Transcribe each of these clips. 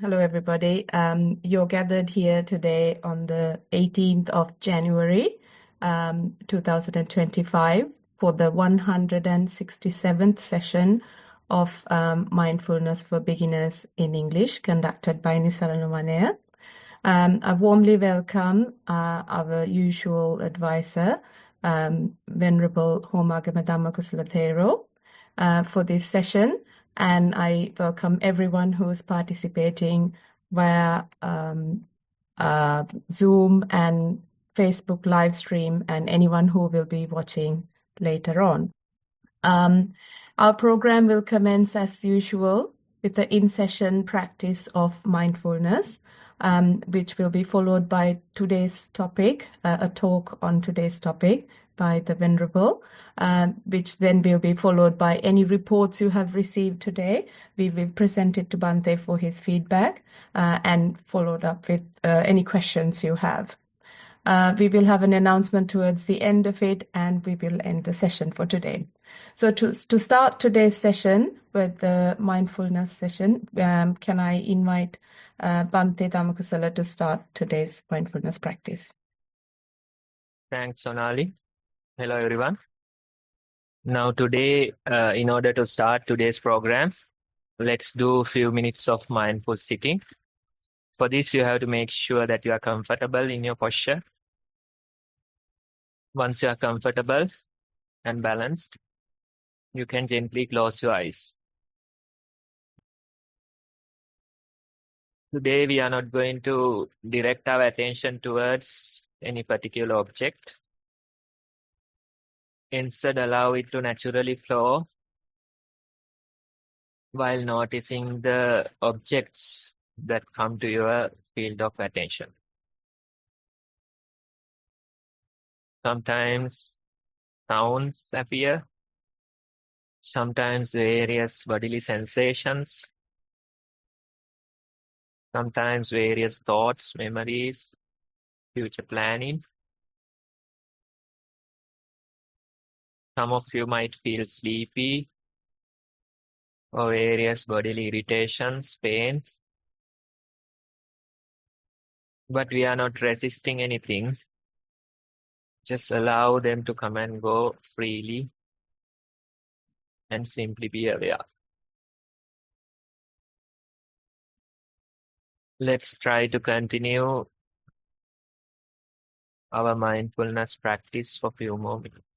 Hello, everybody. You're gathered here today on the 18th of January, 2025 for the 167th session of Mindfulness for Beginners in English conducted by Nissarana Vanaya. I warmly welcome our usual advisor, Venerable Homagama Dhamma Kusala Thero, for this session. And I welcome everyone who is participating via Zoom and Facebook live stream, and anyone who will be watching later on. Our program will commence as usual with the in-session practice of mindfulness, which will be followed by today's topic, a talk on today's topic by the Venerable, which then will be followed by any reports you have received today. We will present it to Bhante for his feedback and followed up with any questions you have. We will have an announcement towards the end of it, and we will end the session for today. So to start today's session with the mindfulness session, can I invite Bhante Dhammakusala to start today's mindfulness practice? Thanks, Sonali. Hello, everyone. Now today, in order to start today's program, let's do a few minutes of mindful sitting. For this, you have to make sure that you are comfortable in your posture. Once you are comfortable and balanced, you can gently close your eyes. Today, we are not going to direct our attention towards any particular object. Instead, allow it to naturally flow while noticing the objects that come to your field of attention. Sometimes sounds appear, sometimes various bodily sensations, sometimes various thoughts, memories, future planning. Some of you might feel sleepy or various bodily irritations, pain. But we are not resisting anything. Just allow them to come and go freely and simply be aware. Let's try to continue our mindfulness practice for a few more minutes.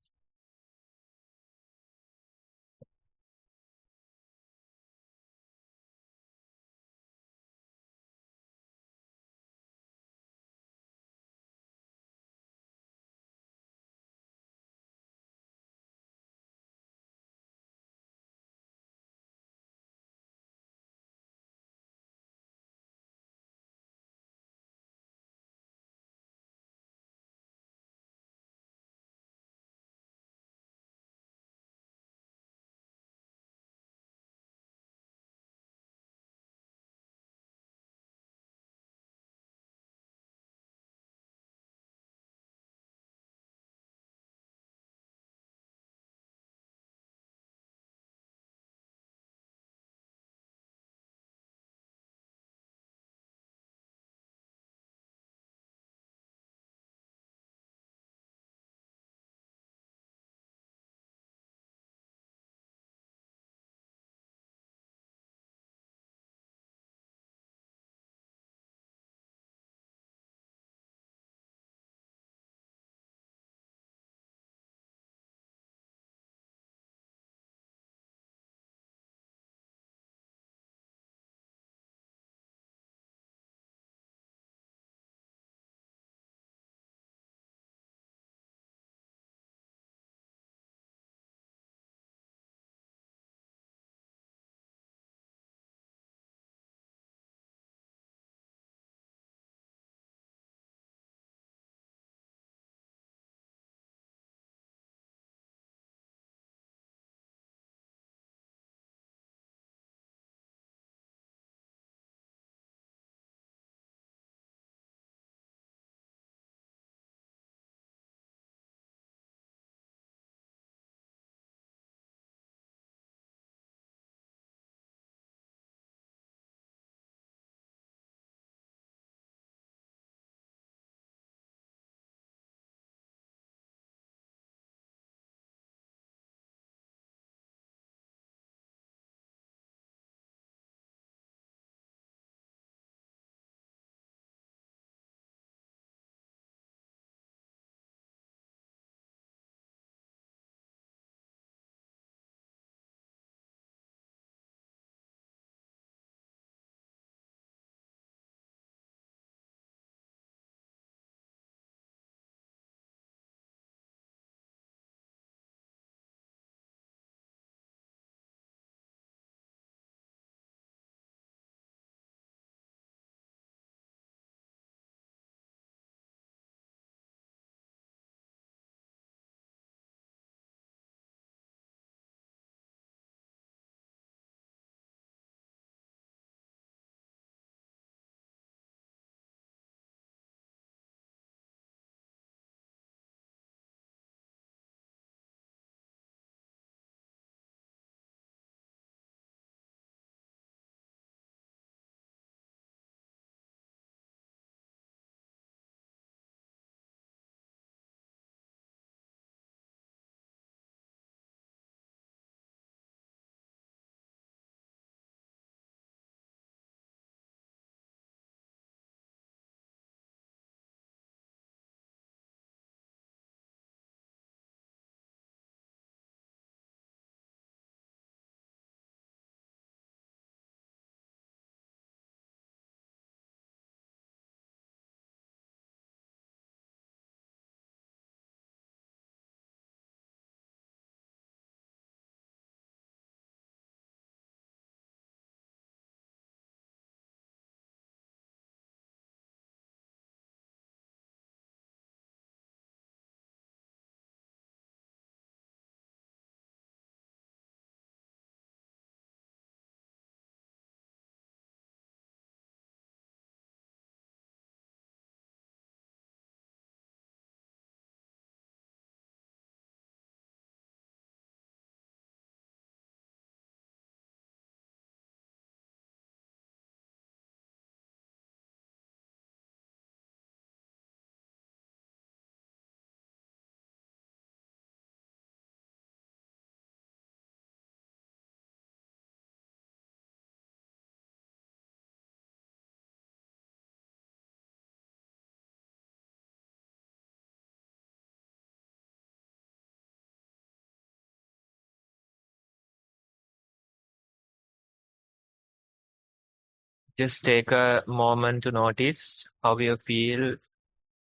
Just take a moment to notice how you feel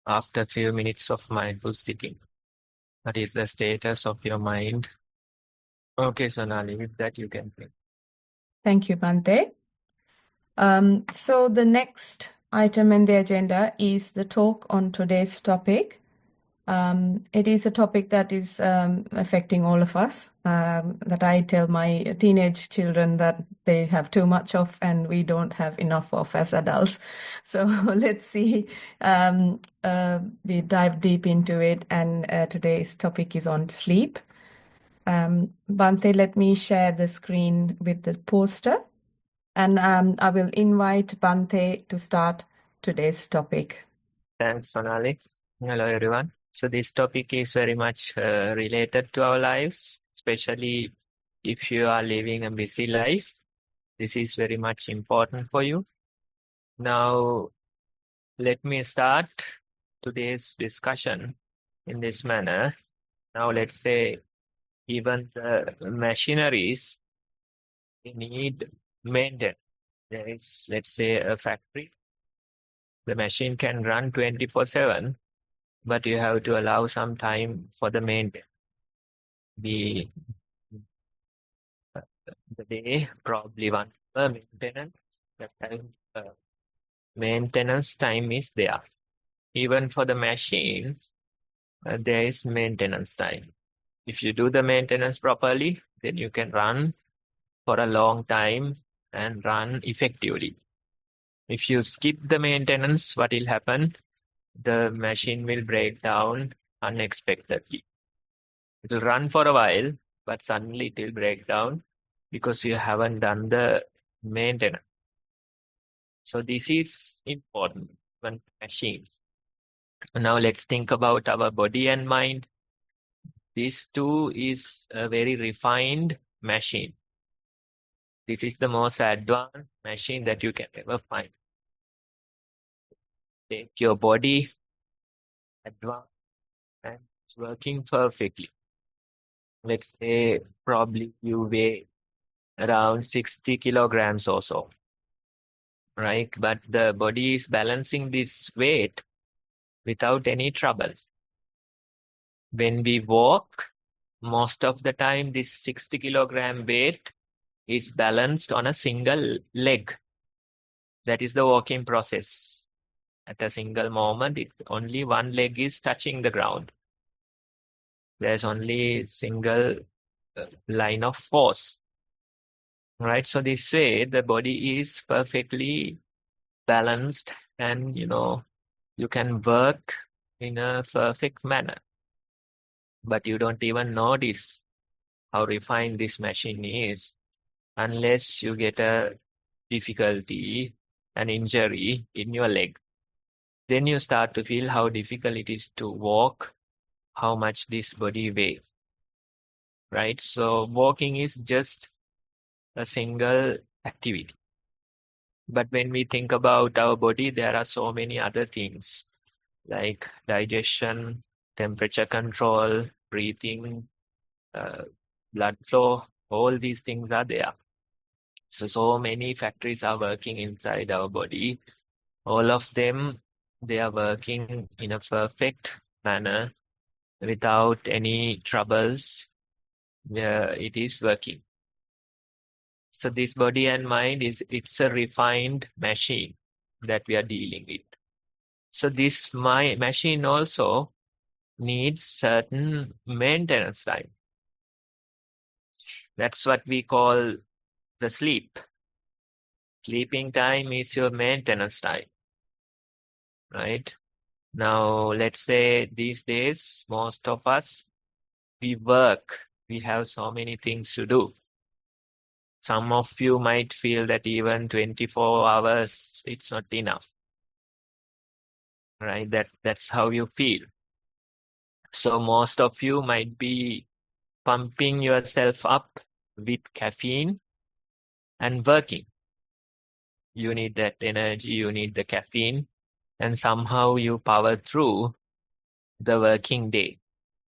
after a few minutes of mindful sitting. What is the status of your mind? Okay, Sonali, with that you can begin. Thank you, Bhante. So the next item in the agenda is the talk on today's topic. It is a topic that is affecting all of us, that I tell my teenage children that they have too much of and we don't have enough of as adults. So let's see, we dive deep into it, and today's topic is on sleep. Bhante, let me share the screen with the poster, and I will invite Bhante to start today's topic. Thanks, Sonali. Hello, everyone. So this topic is very much related to our lives, especially if you are living a busy life. This is very much important for you. Now, let me start today's discussion in this manner. Now, let's say even the machineries need maintenance. There is, let's say, a factory. The machine can run 24/7, but you have to allow some time for the maintenance. The day, probably 1 hour maintenance. That time, maintenance time is there. Even for the machines, there is maintenance time. If you do the maintenance properly, then you can run for a long time and run effectively. If you skip the maintenance, what will happen? The machine will break down unexpectedly. It will run for a while, but suddenly it will break down because you haven't done the maintenance. So this is important when machines. Now let's think about our body and mind. This too is a very refined machine. This is the most advanced machine that you can ever find. Take your body, advanced, and it's working perfectly. Let's say probably you weigh around 60 kilograms or so, right? But the body is balancing this weight without any trouble. When we walk, most of the time this 60 kilogram weight is balanced on a single leg. That is the walking process. At a single moment, only one leg is touching the ground. There's only single line of force. Right? So this way, the body is perfectly balanced and, you can work in a perfect manner. But you don't even notice how refined this machine is unless you get a difficulty, an injury in your leg. Then you start to feel how difficult it is to walk, how much this body weighs. Right? So walking is just a single activity. But when we think about our body, there are so many other things like digestion, temperature control, breathing, blood flow, all these things are there. So many factories are working inside our body. All of them, they are working in a perfect manner without any troubles. It is working. So this body and mind it's a refined machine that we are dealing with. So this machine also needs certain maintenance time. That's what we call the sleep. Sleeping time is your maintenance time, right? Now, let's say these days, most of us, we work. We have so many things to do. Some of you might feel that even 24 hours, it's not enough, right? That's how you feel. So most of you might be pumping yourself up with caffeine and working. You need that energy, you need the caffeine, and somehow you power through the working day.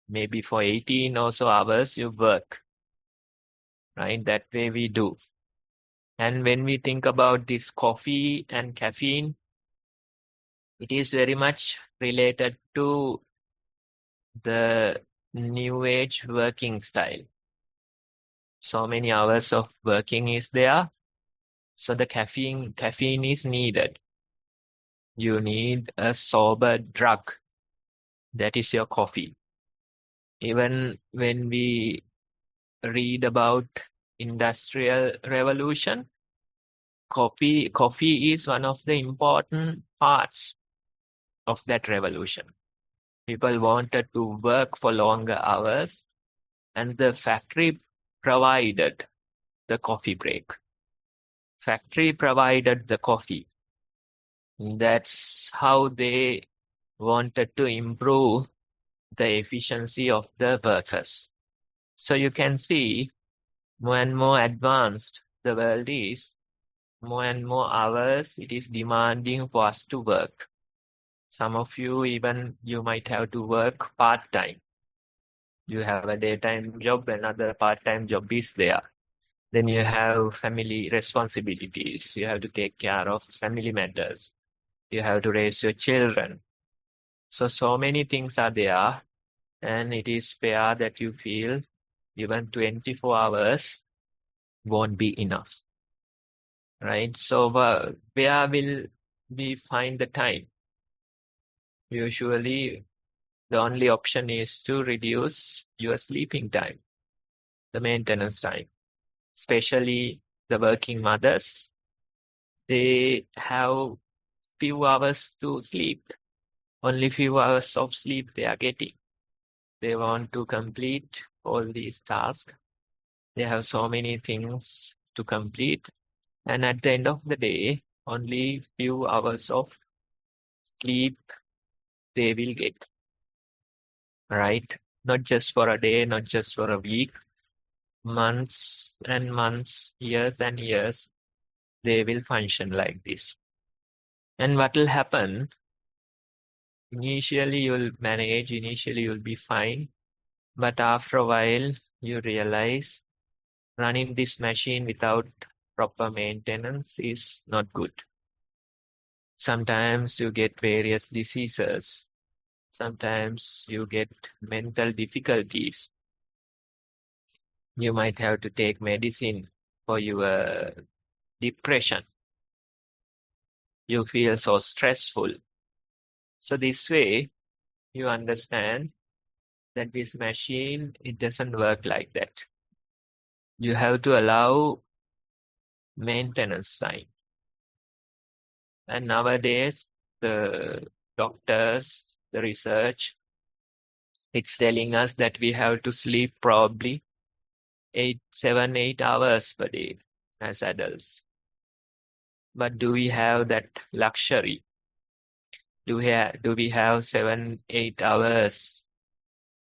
Maybe for 18 or so hours you work, right? That way we do. And when we think about this coffee and caffeine, it is very much related to the new age working style. So many hours of working is there. So the caffeine is needed. You need a sober drug. That is your coffee. Even when we read about industrial revolution, coffee is one of the important parts of that revolution. People wanted to work for longer hours, and the factory provided the coffee break. Factory provided the coffee. That's how they wanted to improve the efficiency of the workers. So you can see more and more advanced the world is, more and more hours it is demanding for us to work. Some of you, even you might have to work part-time. You have a daytime job, another part-time job is there. Then you have family responsibilities. You have to take care of family matters. You have to raise your children. So many things are there, and it is fair that you feel even 24 hours won't be enough, right? So where will we find the time? Usually, the only option is to reduce your sleeping time, the maintenance time, especially the working mothers. They have few hours to sleep, only few hours of sleep they are getting. They want to complete all these tasks. They have so many things to complete. And at the end of the day, only few hours of sleep they will get, right? Not just for a day, not just for a week, months and months, years and years, they will function like this. And what will happen? Initially, you'll manage, initially, you'll be fine. But after a while, you realize running this machine without proper maintenance is not good. Sometimes you get various diseases. Sometimes you get mental difficulties. You might have to take medicine for your depression. You feel so stressful. So this way, you understand that this machine, it doesn't work like that. You have to allow maintenance time. And nowadays, the doctors, the research, it's telling us that we have to sleep probably 7, 8 hours per day as adults. But do we have that luxury? Do we have 7, 8 hours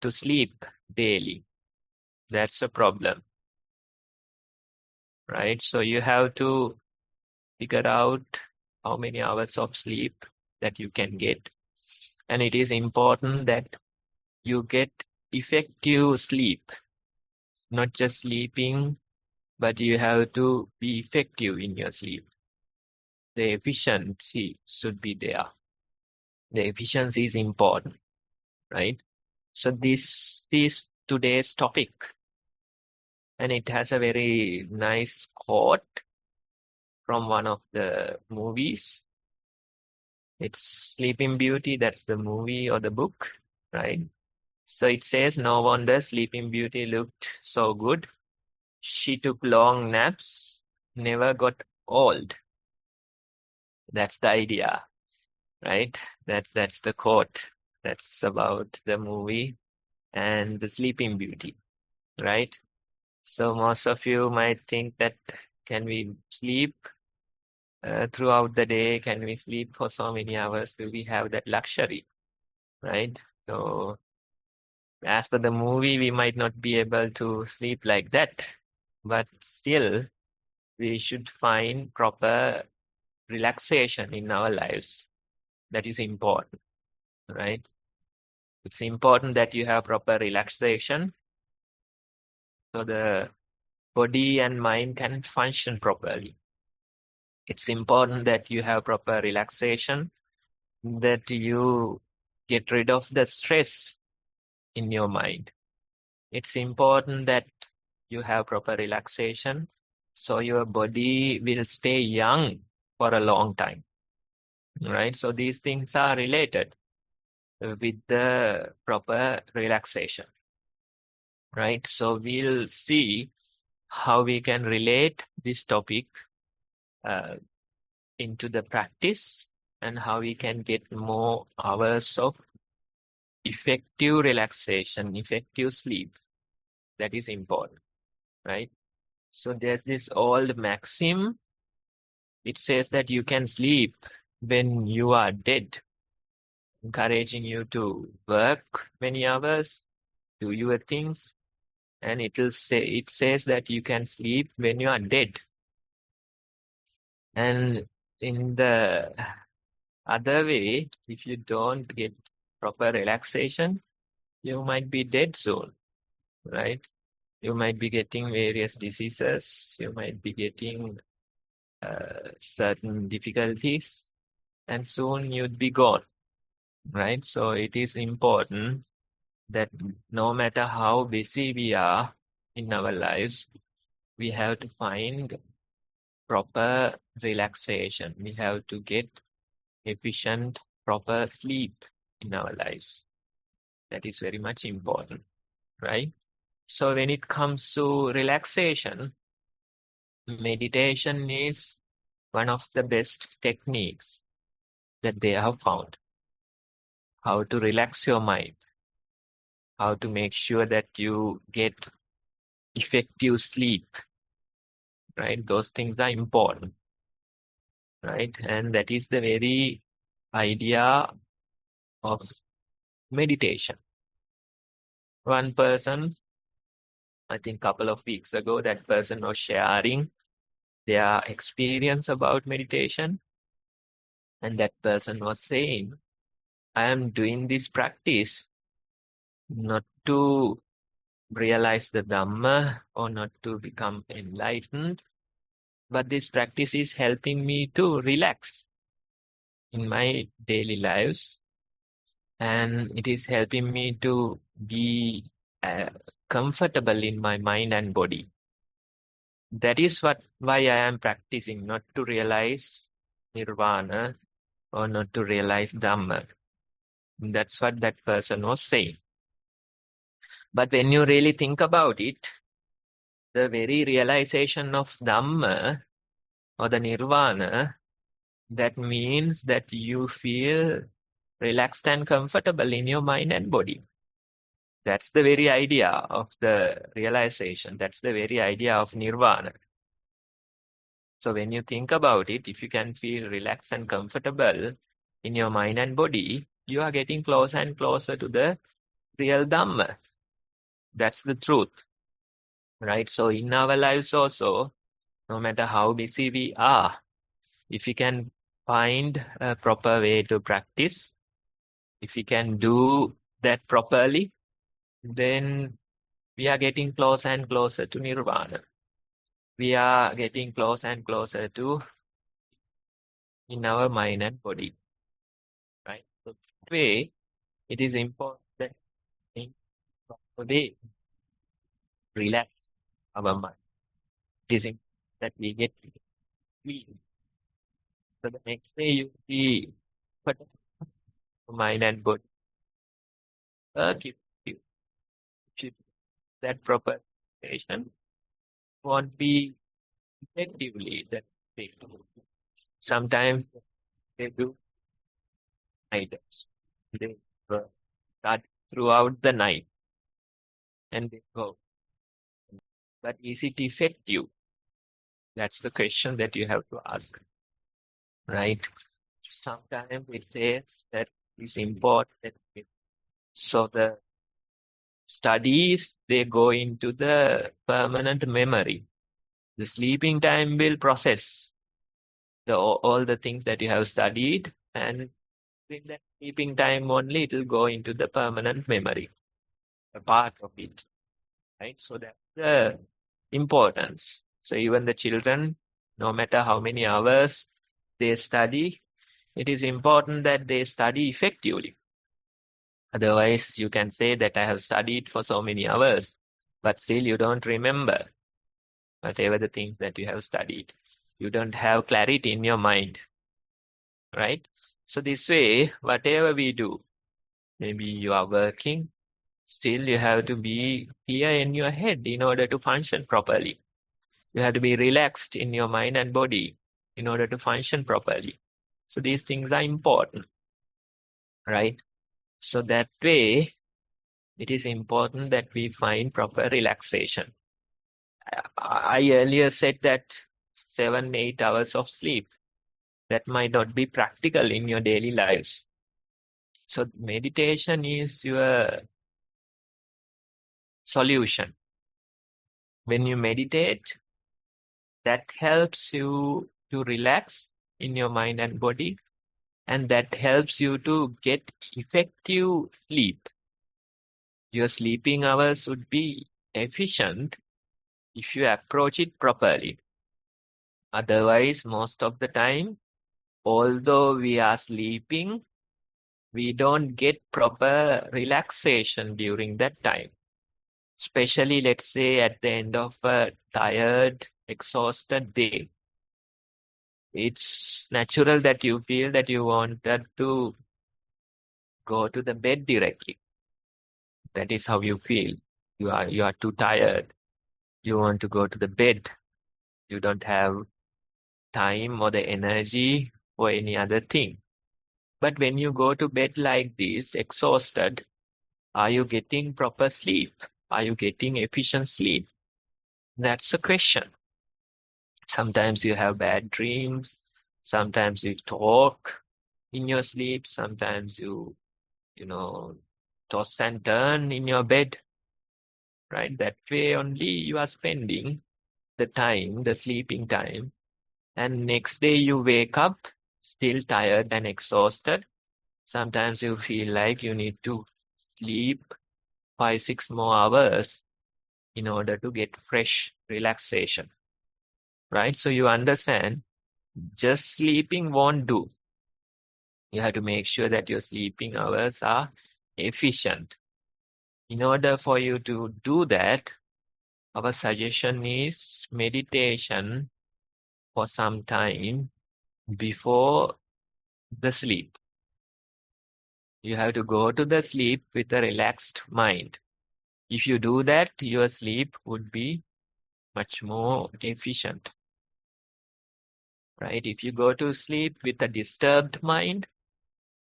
to sleep daily? That's a problem, right? So you have to figure out how many hours of sleep that you can get. And it is important that you get effective sleep, not just sleeping, but you have to be effective in your sleep. The efficiency should be there. The efficiency is important, right? So this is today's topic. And it has a very nice quote from one of the movies. It's Sleeping Beauty, that's the movie or the book, right? So it says, no wonder Sleeping Beauty looked so good. She took long naps, never got old. That's the idea, right? That's the quote. That's about the movie and the Sleeping Beauty, right? So most of you might think that, can we sleep throughout the day? Can we sleep for so many hours? Do we have that luxury, right? So as per the movie, we might not be able to sleep like that, but still we should find proper relaxation in our lives. That is important, right? It's important that you have proper relaxation so the body and mind can function properly. It's important that you have proper relaxation, that you get rid of the stress in your mind. It's important that you have proper relaxation so your body will stay young for a long time, right? So these things are related with the proper relaxation, right? So we'll see how we can relate this topic uh, into the practice and how we can get more hours of effective relaxation, effective sleep. That is important, right? So there's this old maxim. It says that you can sleep when you are dead, encouraging you to work many hours, do your things, and it says that you can sleep when you are dead. And in the other way, if you don't get proper relaxation, you might be dead soon, right? You might be getting various diseases, you might be getting certain difficulties, and soon you'd be gone, right? So it is important that no matter how busy we are in our lives, we have to find proper relaxation. We have to get efficient, proper sleep in our lives. That is very much important, right? So when it comes to relaxation, meditation is one of the best techniques that they have found. How to relax your mind, how to make sure that you get effective sleep, right? Those things are important, right? And that is the very idea of meditation. One person, I think a couple of weeks ago, that person was sharing their experience about meditation. And that person was saying, I am doing this practice not to realize the Dhamma or not to become enlightened, but this practice is helping me to relax in my daily lives, and it is helping me to be comfortable in my mind and body. That is why I am practicing, not to realize Nirvana or not to realize Dhamma. That's what that person was saying. But when you really think about it, the very realization of Dhamma or the Nirvana, that means that you feel relaxed and comfortable in your mind and body. That's the very idea of the realization. That's the very idea of Nirvana. So when you think about it, if you can feel relaxed and comfortable in your mind and body, you are getting closer and closer to the real Dhamma. That's the truth, right? So in our lives also, no matter how busy we are, if we can find a proper way to practice, if we can do that properly, then we are getting closer and closer to Nirvana. We are getting closer and closer to in our mind and body, right? So that way, it is important that in proper way relax our mind. It is important that we get sleep. So the next day you see but mind and body. If that proper meditation won't be effectively that way. Sometimes they do nights. They start throughout the night and they go. But is it effective? That's the question that you have to ask, right? Sometimes it says that it's important. So the studies, they go into the permanent memory. The sleeping time will process all the things that you have studied, and in that sleeping time only, it will go into the permanent memory, a part of it, right? So that's the importance. So even the children, No matter how many hours they study, it is important that they study effectively. Otherwise, you can say that I have studied for so many hours, but still you don't remember whatever the things that you have studied. You don't have clarity in your mind, right? So this way, whatever we do, maybe you are working, still you have to be clear in your head in order to function properly. You have to be relaxed in your mind and body in order to function properly. So these things are important, right? So that way, it is important that we find proper relaxation. I earlier said that 7-8 hours of sleep, that might not be practical in your daily lives. So meditation is your solution. When you meditate, that helps you to relax in your mind and body, and that helps you to get effective sleep. Your sleeping hours would be efficient if you approach it properly. Otherwise, most of the time, although we are sleeping, we don't get proper relaxation during that time. Especially, let's say, at the end of a tired, exhausted day. It's natural that you feel that you wanted to go to the bed directly. That is how you feel. You are too tired. You want to go to the bed. You don't have time or the energy or any other thing. But when you go to bed like this, exhausted, are you getting proper sleep? Are you getting efficient sleep? That's the question. Sometimes you have bad dreams. Sometimes you talk in your sleep. Sometimes you toss and turn in your bed, right? That way only you are spending the time, the sleeping time. And next day you wake up still tired and exhausted. Sometimes you feel like you need to sleep 5-6 more hours in order to get fresh relaxation, right? So you understand, just sleeping won't do. You have to make sure that your sleeping hours are efficient. In order for you to do that, our suggestion is meditation for some time before the sleep. You have to go to the sleep with a relaxed mind. If you do that, your sleep would be much more efficient, right? If you go to sleep with a disturbed mind,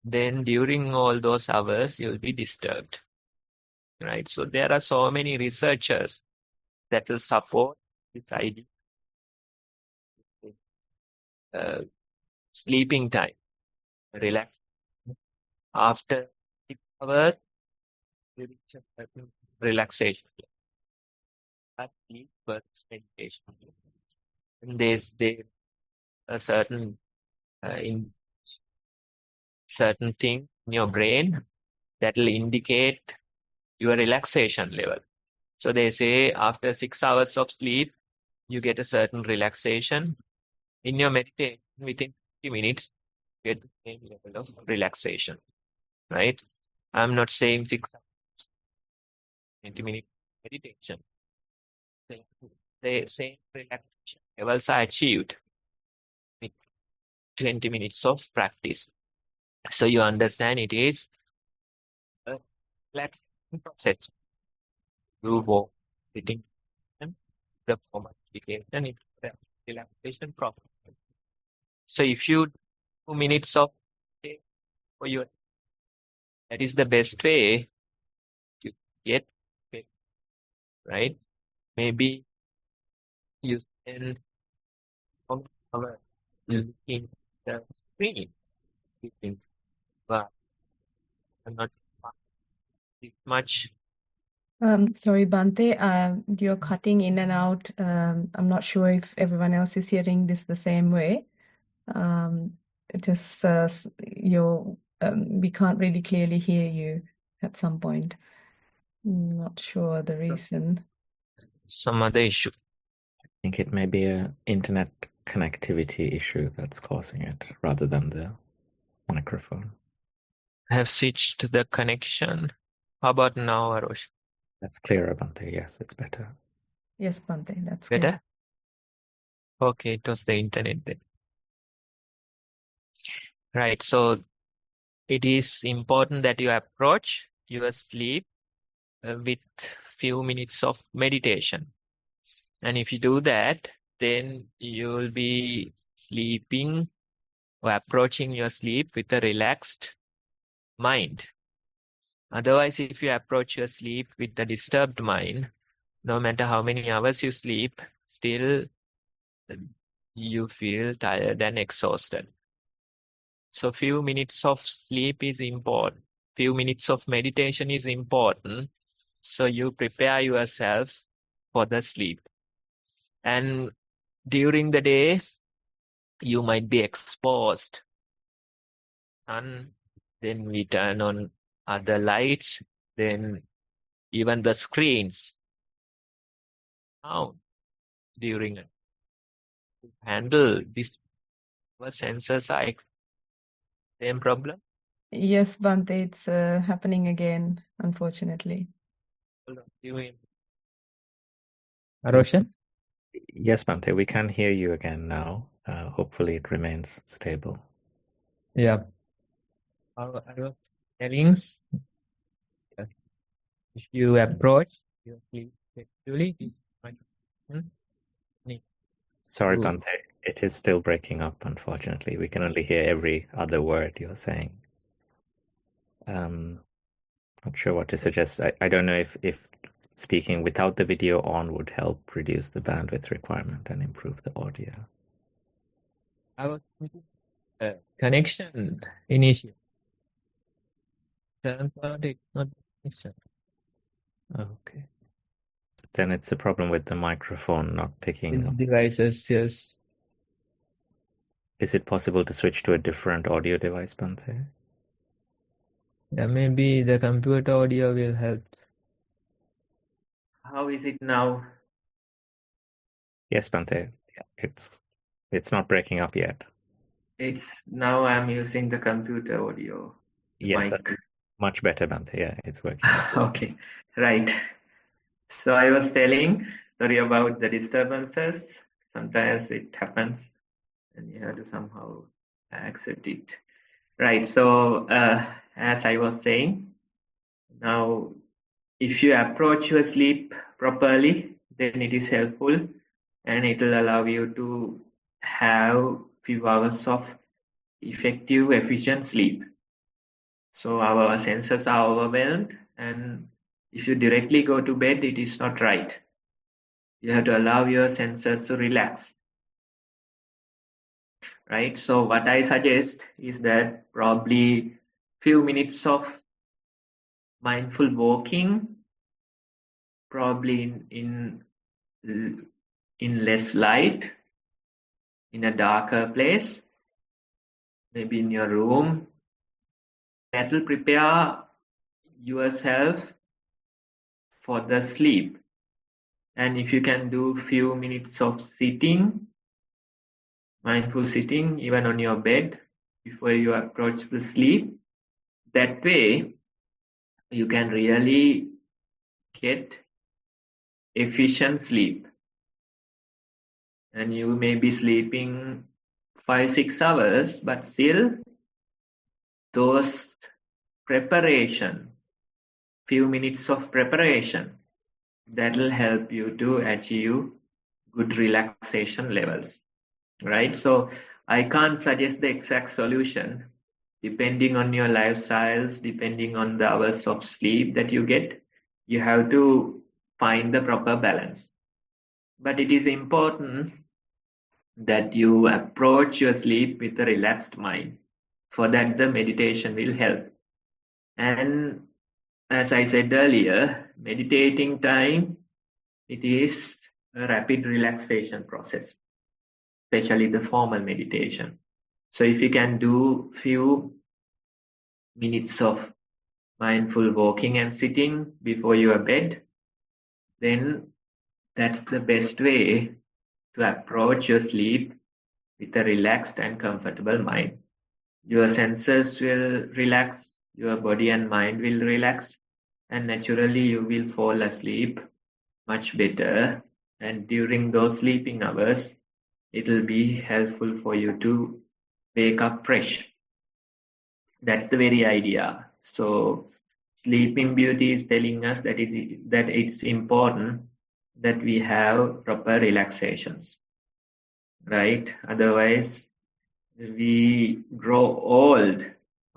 then during all those hours, you'll be disturbed, right? So there are so many researchers that will support this idea. Sleeping time, relax. After 6 hours, you reach a certain relaxation. That sleep versus meditation. And there's a certain in certain thing in your brain that will indicate your relaxation level. So they say after 6 hours of sleep, you get a certain relaxation. In your meditation, within 50 minutes, you get the same level of relaxation, right? I'm not saying 6 hours, 20 minutes meditation. The same relaxation levels are achieved with 20 minutes of practice. So you understand it is a relaxation process. You walk, sitting, and the form of meditation is a relaxation process. So if you do 2 minutes of for you, that is the best way to get fit, right? Maybe you spend 1 hour looking at the screen, thinking, but I'm not much. Sorry, Bante, you're cutting in and out. I'm not sure if everyone else is hearing this the same way. Just we can't really clearly hear you at some point. Not sure the reason. Some other issue. I think it may be an internet connectivity issue that's causing it rather than the microphone. I have switched the connection. How about now, Arosh? That's clearer, Bante. Yes, it's better. Yes, Bante, that's clear. Better? Okay, it was the internet then. Right, so it is important that you approach your sleep with few minutes of meditation. And if you do that, then you will be sleeping or approaching your sleep with a relaxed mind. Otherwise, if you approach your sleep with a disturbed mind, no matter how many hours you sleep, still you feel tired and exhausted. So few minutes of sleep is important. Few minutes of meditation is important. So you prepare yourself for the sleep. And during the day, you might be exposed. Sun, then we turn on other lights, then even the screens. Now, during it, handle this, our senses are same problem. Yes, Bante, it's happening again, unfortunately. Aroshan? Yes, Bante, we can hear you again now. Hopefully it remains stable. Yeah. I was telling, if you approach your sleep sexually, this might need Sorry, to. Bante, it is still breaking up, unfortunately. We can only hear every other word you're saying. Not sure what to suggest. I don't know if speaking without the video on would help reduce the bandwidth requirement and improve the audio. I was thinking, connection initial. Turns out it's not connection. Okay. Then it's a problem with the microphone not picking up. Devices, yes. Is it possible to switch to a different audio device, Bante? Yeah, maybe the computer audio will help. How is it now? Yes, Bante. Yeah, it's not breaking up yet. It's now I'm using the computer audio. Yes, Mic. that's much better, Bante. Yeah, it's working. Okay, right. So I was telling, sorry about the disturbances. Sometimes it happens and you have to somehow accept it. Right, so as I was saying, now if you approach your sleep properly, then it is helpful and it will allow you to have few hours of effective, efficient sleep. So our senses are overwhelmed, and if you directly go to bed, it is not right. You have to allow your senses to relax. Right? So what I suggest is that probably few minutes of mindful walking, probably in less light, in a darker place, maybe in your room, that will prepare yourself for the sleep. And if you can do few minutes of sitting, mindful sitting, even on your bed before you approach the sleep, that way you can really get efficient sleep. And you may be sleeping 5-6 hours, but still those preparation, few minutes of preparation, that will help you to achieve good relaxation levels, right? So I can't suggest the exact solution. Depending on your lifestyles, depending on the hours of sleep that you get, you have to find the proper balance. But it is important that you approach your sleep with a relaxed mind. For that, the meditation will help. And as I said earlier, meditating time, it is a rapid relaxation process, especially the formal meditation. So if you can do few minutes of mindful walking and sitting before your bed, then that's the best way to approach your sleep with a relaxed and comfortable mind. Your senses will relax, your body and mind will relax, and naturally you will fall asleep much better. And during those sleeping hours, it will be helpful for you to wake up fresh. That's the very idea. So Sleeping Beauty is telling us that it's important that we have proper relaxations, right? Otherwise, we grow old.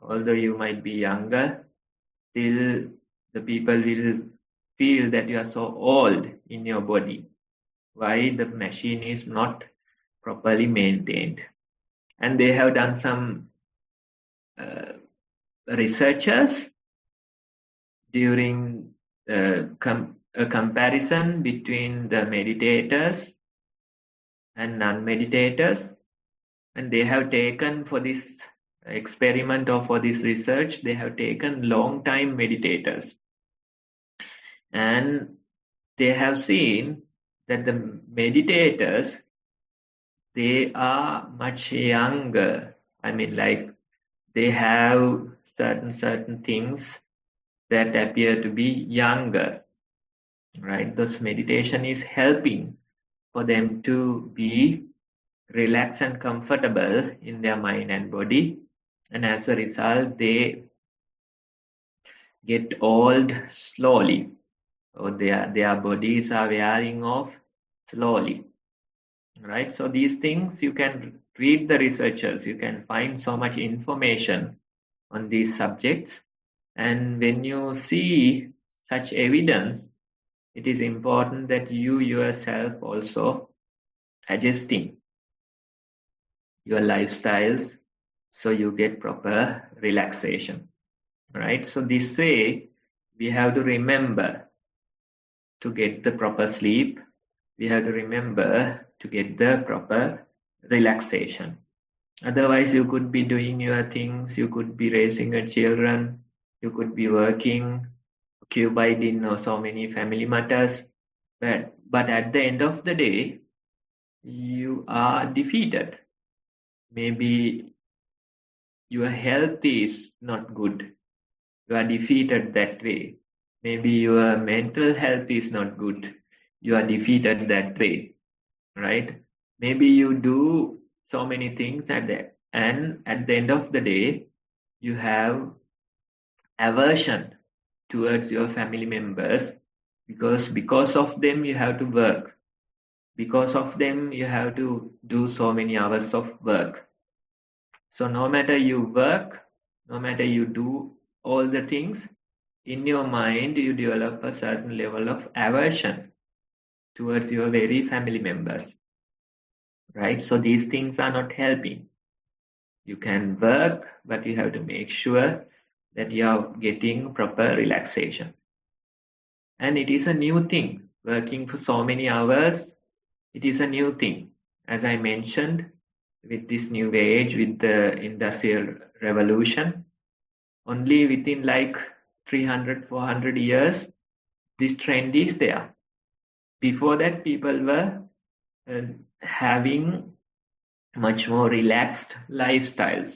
Although you might be younger, still the people will feel that you are so old in your body. Why? The machine is not properly maintained. And they have done some researchers during a comparison between the meditators and non-meditators, and they have taken, for this experiment or for this research, they have taken long time meditators, and they have seen that the meditators, they are much younger. I mean, like, they have certain things that appear to be younger, right? Thus meditation is helping for them to be relaxed and comfortable in their mind and body, and as a result they get old slowly, or their bodies are wearing off slowly, right? So these things, you can read the researchers, you can find so much information on these subjects, and when you see such evidence, it is important that you yourself also adjusting your lifestyles so you get proper relaxation, right? So this way, we have to remember to get the proper sleep. We have to remember to get the proper relaxation. Otherwise, you could be doing your things, you could be raising your children, you could be working, occupied in so many family matters, but at the end of the day, you are defeated. Maybe your health is not good. You are defeated that way. Maybe your mental health is not good. You are defeated that way, right? Maybe you do so many things and at the end of the day, you have aversion towards your family members because of them you have to work. Because of them you have to do so many hours of work. So no matter you work, no matter you do all the things, in your mind you develop a certain level of aversion towards your very family members, right? So these things are not helping. You can work, but you have to make sure that you are getting proper relaxation. And it is a new thing. Working for so many hours, it is a new thing. As I mentioned, with this new age, with the Industrial Revolution, only within like 300, 400 years, this trend is there. Before that, people were having much more relaxed lifestyles.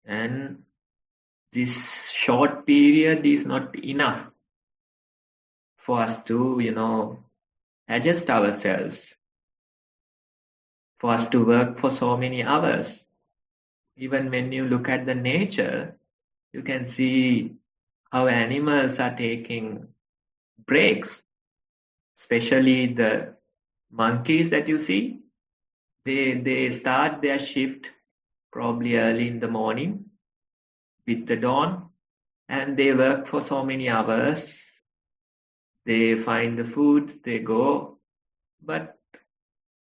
And this short period is not enough for us to, adjust ourselves, for us to work for so many hours. Even when you look at the nature, you can see how animals are taking breaks, especially the monkeys that you see. They start their shift probably early in the morning with the dawn, and they work for so many hours. They find the food, they go, but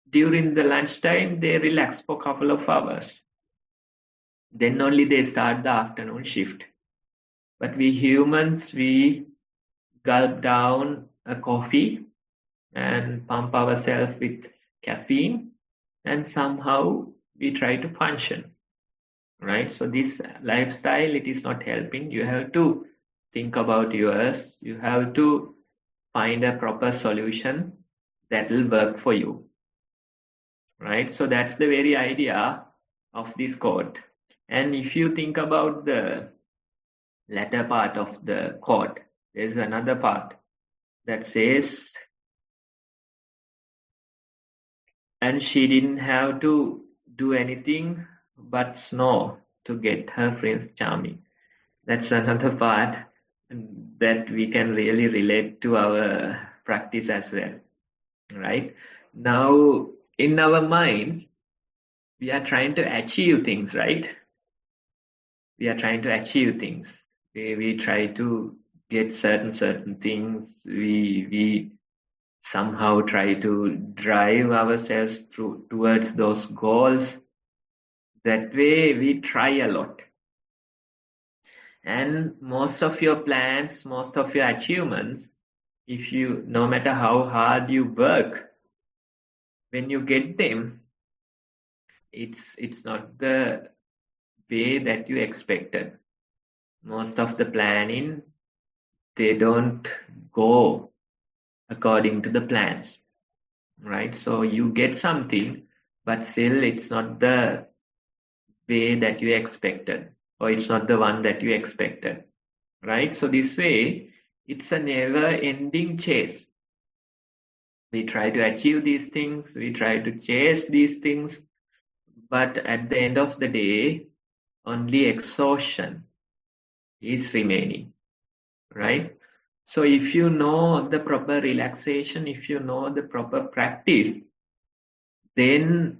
during the lunchtime they relax for a couple of hours. Then only they start the afternoon shift. But we humans, we gulp down a coffee and pump ourselves with caffeine, and somehow we try to function, right? So this lifestyle, it is not helping. You have to think about yours. You have to find a proper solution that will work for you. right? So that's the very idea of this quote. And if you think about the latter part of the quote, there's another part that says, and she didn't have to do anything but snore to get her Prince Charming. That's another part that we can really relate to our practice as well, right? Now, in our minds, we are trying to achieve things, right? We are trying to achieve things. We try to get certain things. We somehow try to drive ourselves towards those goals. That way, we try a lot. And most of your plans, most of your achievements, no matter how hard you work, when you get them, it's not the way that you expected. Most of the planning, they don't go according to the plans, right? So you get something, but still it's not the way that you expected, or it's not the one that you expected, right? So this way, it's a never-ending chase. We try to achieve these things, we try to chase these things, but at the end of the day, only exhaustion is remaining, right? So if you know the proper relaxation, if you know the proper practice, then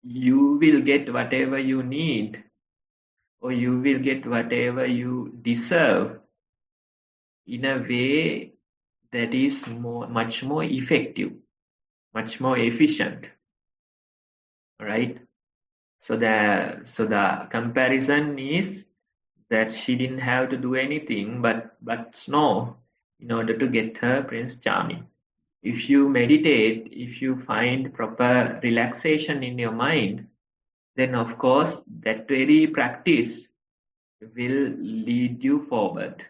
you will get whatever you need, or you will get whatever you deserve in a way that is much more effective, much more efficient, right? So the comparison is that she didn't have to do anything but snore in order to get her Prince Charming. If you meditate, if you find proper relaxation in your mind, then of course that very practice will lead you forward.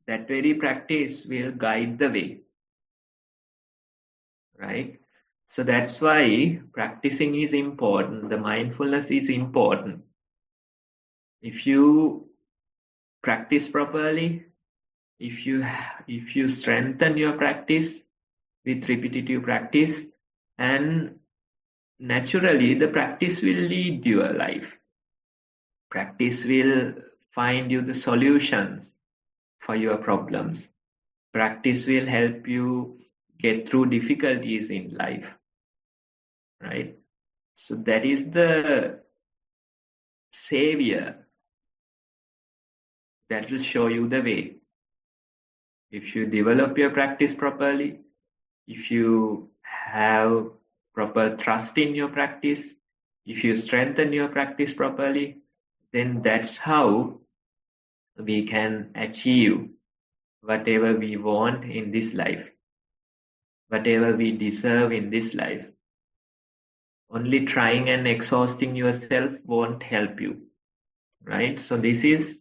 That very practice will guide the way, right? So that's why practicing is important. The mindfulness is important. If you practice properly, if you strengthen your practice with repetitive practice, and naturally the practice will lead your life. Practice will find you the solutions for your problems. Practice will help you get through difficulties in life, right? So that is the savior that will show you the way. If you develop your practice properly, if you have proper trust in your practice, if you strengthen your practice properly, then that's how we can achieve whatever we want in this life, whatever we deserve in this life. Only trying and exhausting yourself won't help you, right? So this is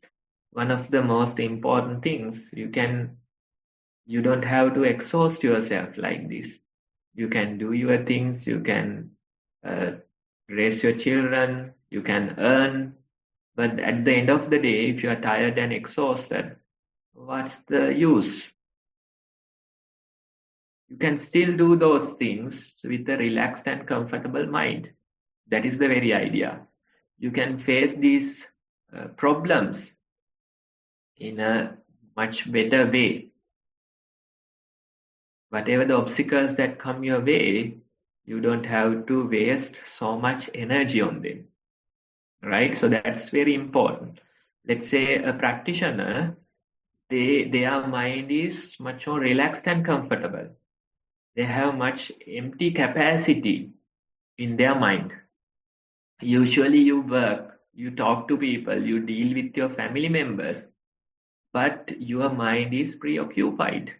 one of the most important things. You don't have to exhaust yourself like this. You can do your things, you can raise your children, you can earn, but at the end of the day, if you are tired and exhausted, what's the use? You can still do those things with a relaxed and comfortable mind. That is the very idea. You can face these problems in a much better way. Whatever the obstacles that come your way, you don't have to waste so much energy on them, right? So that's very important. Let's say a practitioner, their mind is much more relaxed and comfortable. They have much empty capacity in their mind. Usually you work, you talk to people, you deal with your family members, but your mind is preoccupied.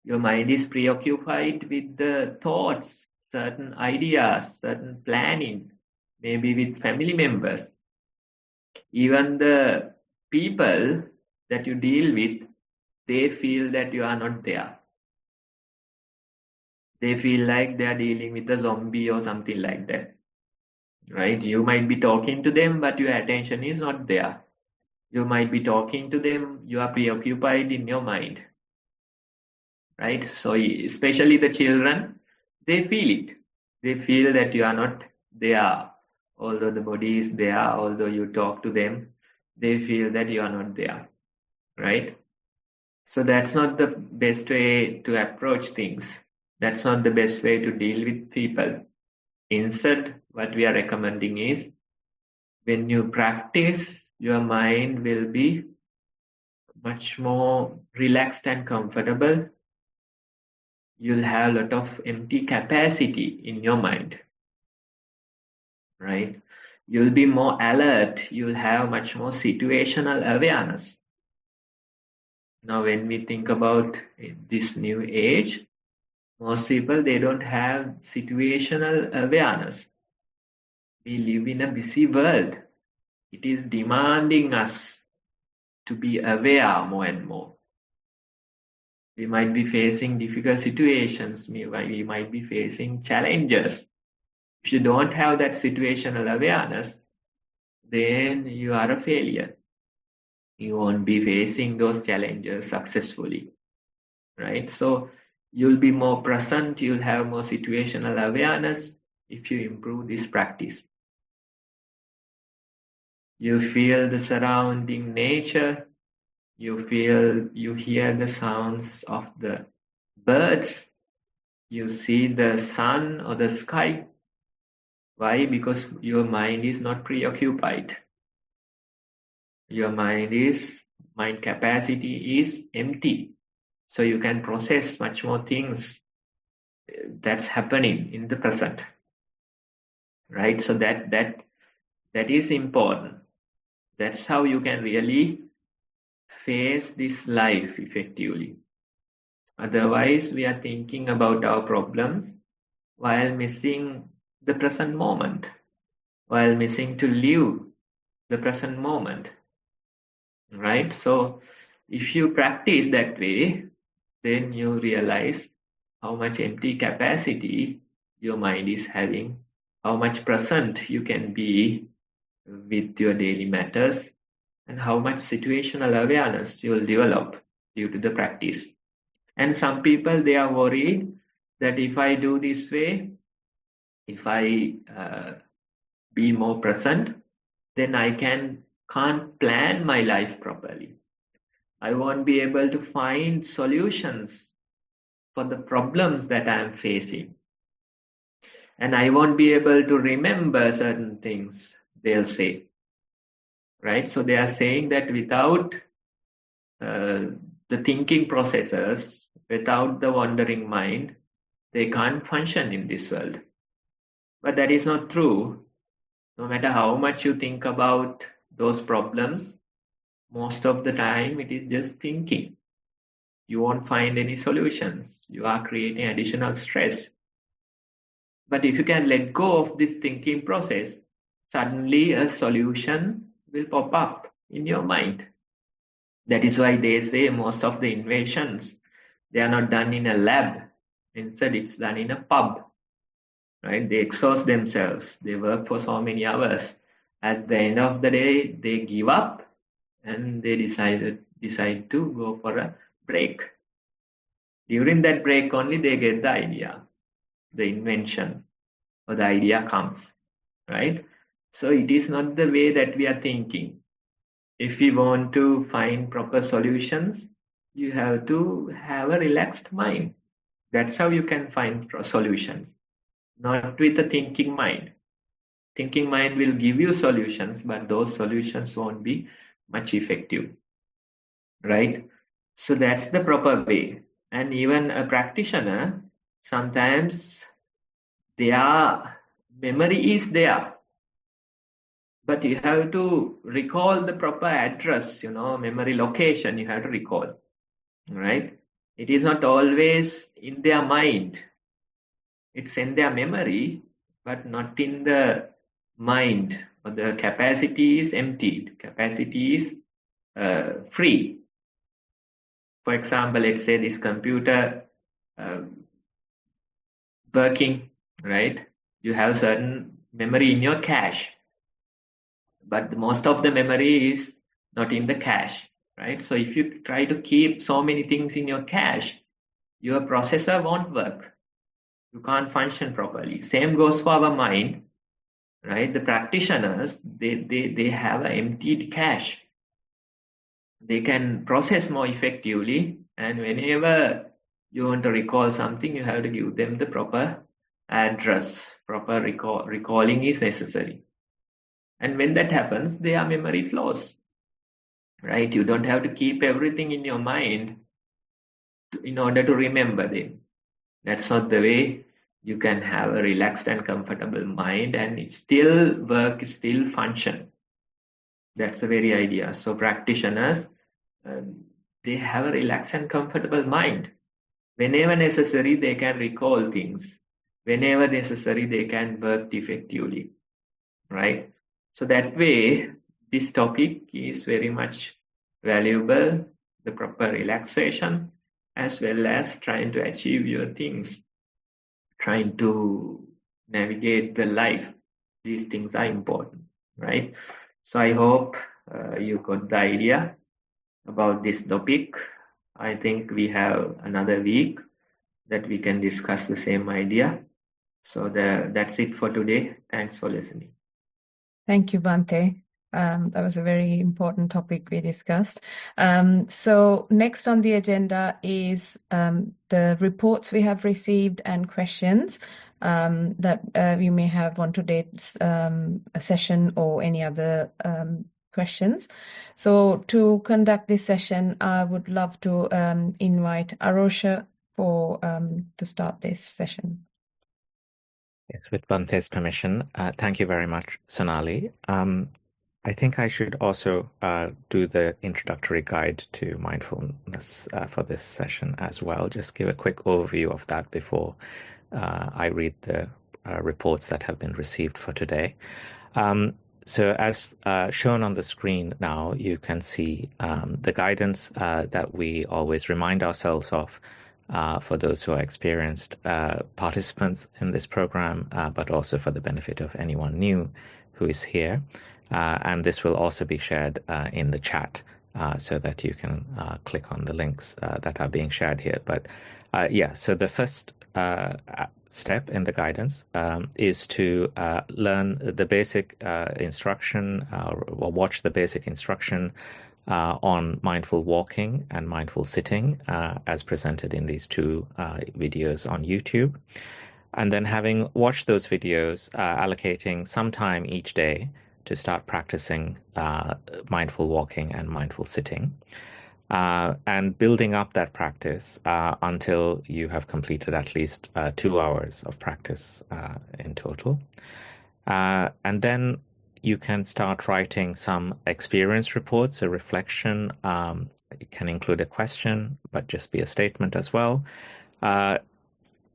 Your mind is preoccupied with the thoughts, certain ideas, certain planning, maybe with family members. Even the people that you deal with, they feel that you are not there. They feel like they are dealing with a zombie or something like that, right? You might be talking to them, but your attention is not there. You might be talking to them, you are preoccupied in your mind, right? So especially the children, they feel it. They feel that you are not there. Although the body is there, although you talk to them, they feel that you are not there, right? So that's not the best way to approach things. That's not the best way to deal with people. Instead, what we are recommending is when you practice, your mind will be much more relaxed and comfortable. You'll have a lot of empty capacity in your mind, right? You'll be more alert. You'll have much more situational awareness. Now, when we think about this new age, most people, they don't have situational awareness. We live in a busy world. It is demanding us to be aware more and more. We might be facing difficult situations. We might be facing challenges. If you don't have that situational awareness, then you are a failure. You won't be facing those challenges successfully, right? So you'll be more present, you'll have more situational awareness if you improve this practice. You feel the surrounding nature, you hear the sounds of the birds, you see the sun or the sky. Why? Because your mind is not preoccupied. Your mind capacity is empty. So you can process much more things that's happening in the present. Right? So that is important. That's how you can really face this life effectively. Otherwise, we are thinking about our problems while missing the present moment, while missing to live the present moment, right? So if you practice that way, then you realize how much empty capacity your mind is having, how much present you can be with your daily matters, and how much situational awareness you will develop due to the practice. And some people, they are worried that if I do this way, if I be more present, then I can't plan my life properly. I won't be able to find solutions for the problems that I am facing. And I won't be able to remember certain things, they'll say. Right? So they are saying that without the thinking processes, without the wandering mind, they can't function in this world. But that is not true. No matter how much you think about those problems, most of the time it is just thinking. You won't find any solutions. You are creating additional stress. But if you can let go of this thinking process, suddenly a solution will pop up in your mind. That is why they say most of the inventions, they are not done in a lab. Instead, it's done in a pub. Right? They exhaust themselves. They work for so many hours. At the end of the day, they give up and they decide to go for a break. During that break only, they get the idea, the invention, or the idea comes. Right? So it is not the way that we are thinking. If we want to find proper solutions, you have to have a relaxed mind. That's how you can find solutions, not with a thinking mind. Thinking mind will give you solutions, but those solutions won't be much effective, right? So that's the proper way. And even a practitioner, sometimes their memory is there, but you have to recall the proper address, memory location you have to recall, right? It is not always in their mind. It's in their memory, but not in the mind. Or the capacity is emptied. Capacity is free. For example, let's say this computer working, right? You have certain memory in your cache, but most of the memory is not in the cache, right? So if you try to keep so many things in your cache, your processor won't work. You can't function properly. Same goes for our mind, right? The practitioners, they have an emptied cache. They can process more effectively, and whenever you want to recall something, you have to give them the proper address. Proper recalling is necessary. And when that happens, their memory flows, right? You don't have to keep everything in your mind in order to remember them. That's not the way you can have a relaxed and comfortable mind and it still work, still function. That's the very idea. So practitioners, they have a relaxed and comfortable mind. Whenever necessary, they can recall things. Whenever necessary, they can work effectively, right? So that way, this topic is very much valuable, the proper relaxation, as well as trying to achieve your things, trying to navigate the life. These things are important, right? So I hope you got the idea about this topic. I think we have another week that we can discuss the same idea. So that's it for today. Thanks for listening. Thank you, Bhante. That was a very important topic we discussed. So next on the agenda is the reports we have received and questions that you may have on today's session or any other questions. So to conduct this session, I would love to invite Arosha to start this session. Yes, with Bhante's permission. Thank you very much, Sonali. I think I should also do the introductory guide to mindfulness for this session as well. Just give a quick overview of that before I read the reports that have been received for today. So as shown on the screen now, you can see the guidance that we always remind ourselves of for those who are experienced participants in this program, but also for the benefit of anyone new who is here. And this will also be shared in the chat so that you can click on the links that are being shared here. But yeah, so the first step in the guidance is to learn the basic instruction or watch the basic instruction on mindful walking and mindful sitting as presented in these two videos on YouTube. And then having watched those videos, allocating some time each day to start practicing mindful walking and mindful sitting, and building up that practice until you have completed at least 2 hours of practice in total. And then you can start writing some experience reports, a reflection. It can include a question, but just be a statement as well.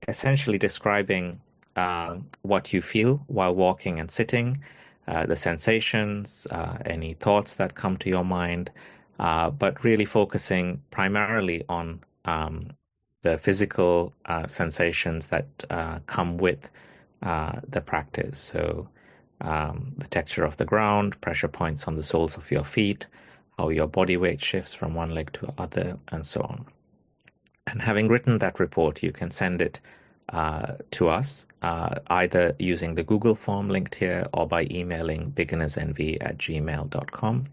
Essentially describing what you feel while walking and sitting, the sensations, any thoughts that come to your mind, but really focusing primarily on the physical sensations that come with the practice. So the texture of the ground, pressure points on the soles of your feet, how your body weight shifts from one leg to the other, and so on. And having written that report, you can send it to us, either using the Google form linked here or by emailing beginnersenvy@gmail.com.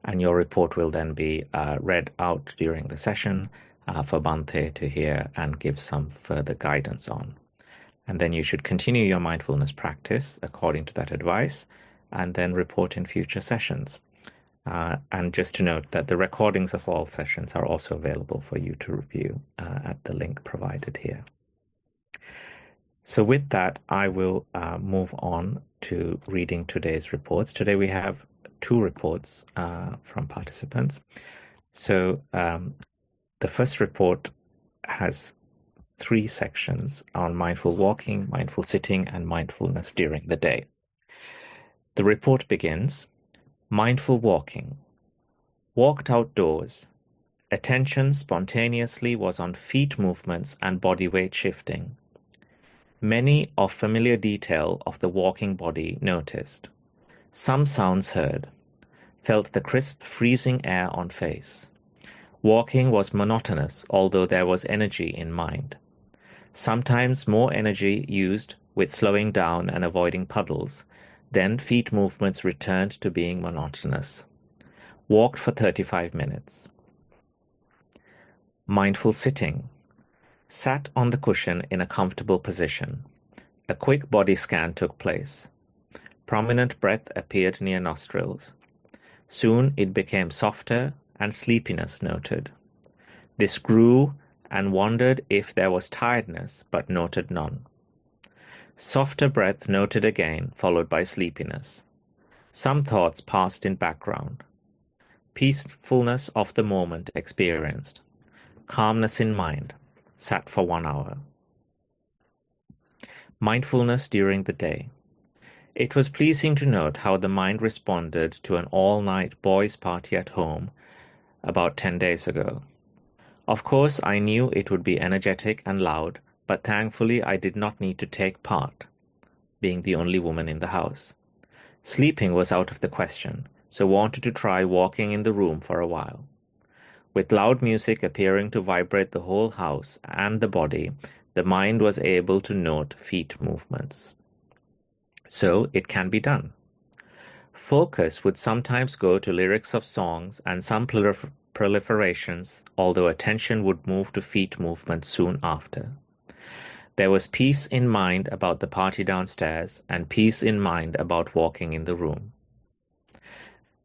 And your report will then be read out during the session for Bhante to hear and give some further guidance on. And then you should continue your mindfulness practice according to that advice, and then report in future sessions. And just to note that the recordings of all sessions are also available for you to review at the link provided here. So with that, I will move on to reading today's reports. Today we have 2 reports from participants. So the first report has 3 sections on mindful walking, mindful sitting, and mindfulness during the day. The report begins, mindful walking. Walked outdoors. Attention spontaneously was on feet movements and body weight shifting. Many of familiar detail of the walking body noticed. Some sounds heard. Felt the crisp freezing air on face. Walking was monotonous, although there was energy in mind. Sometimes more energy used with slowing down and avoiding puddles. Then feet movements returned to being monotonous. Walked for 35 minutes. Mindful sitting. Sat on the cushion in a comfortable position. A quick body scan took place. Prominent breath appeared near nostrils. Soon it became softer and sleepiness noted. This grew and wondered if there was tiredness, but noted none. Softer breath noted again, followed by sleepiness. Some thoughts passed in background. Peacefulness of the moment experienced. Calmness in mind. Sat for 1 hour. Mindfulness during the day. It was pleasing to note how the mind responded to an all-night boys' party at home about 10 days ago. Of course, I knew it would be energetic and loud, but thankfully I did not need to take part, being the only woman in the house. Sleeping was out of the question, so wanted to try walking in the room for a while. With loud music appearing to vibrate the whole house and the body, the mind was able to note feet movements. So it can be done. Focus would sometimes go to lyrics of songs and some proliferations, although attention would move to feet movements soon after. There was peace in mind about the party downstairs and peace in mind about walking in the room.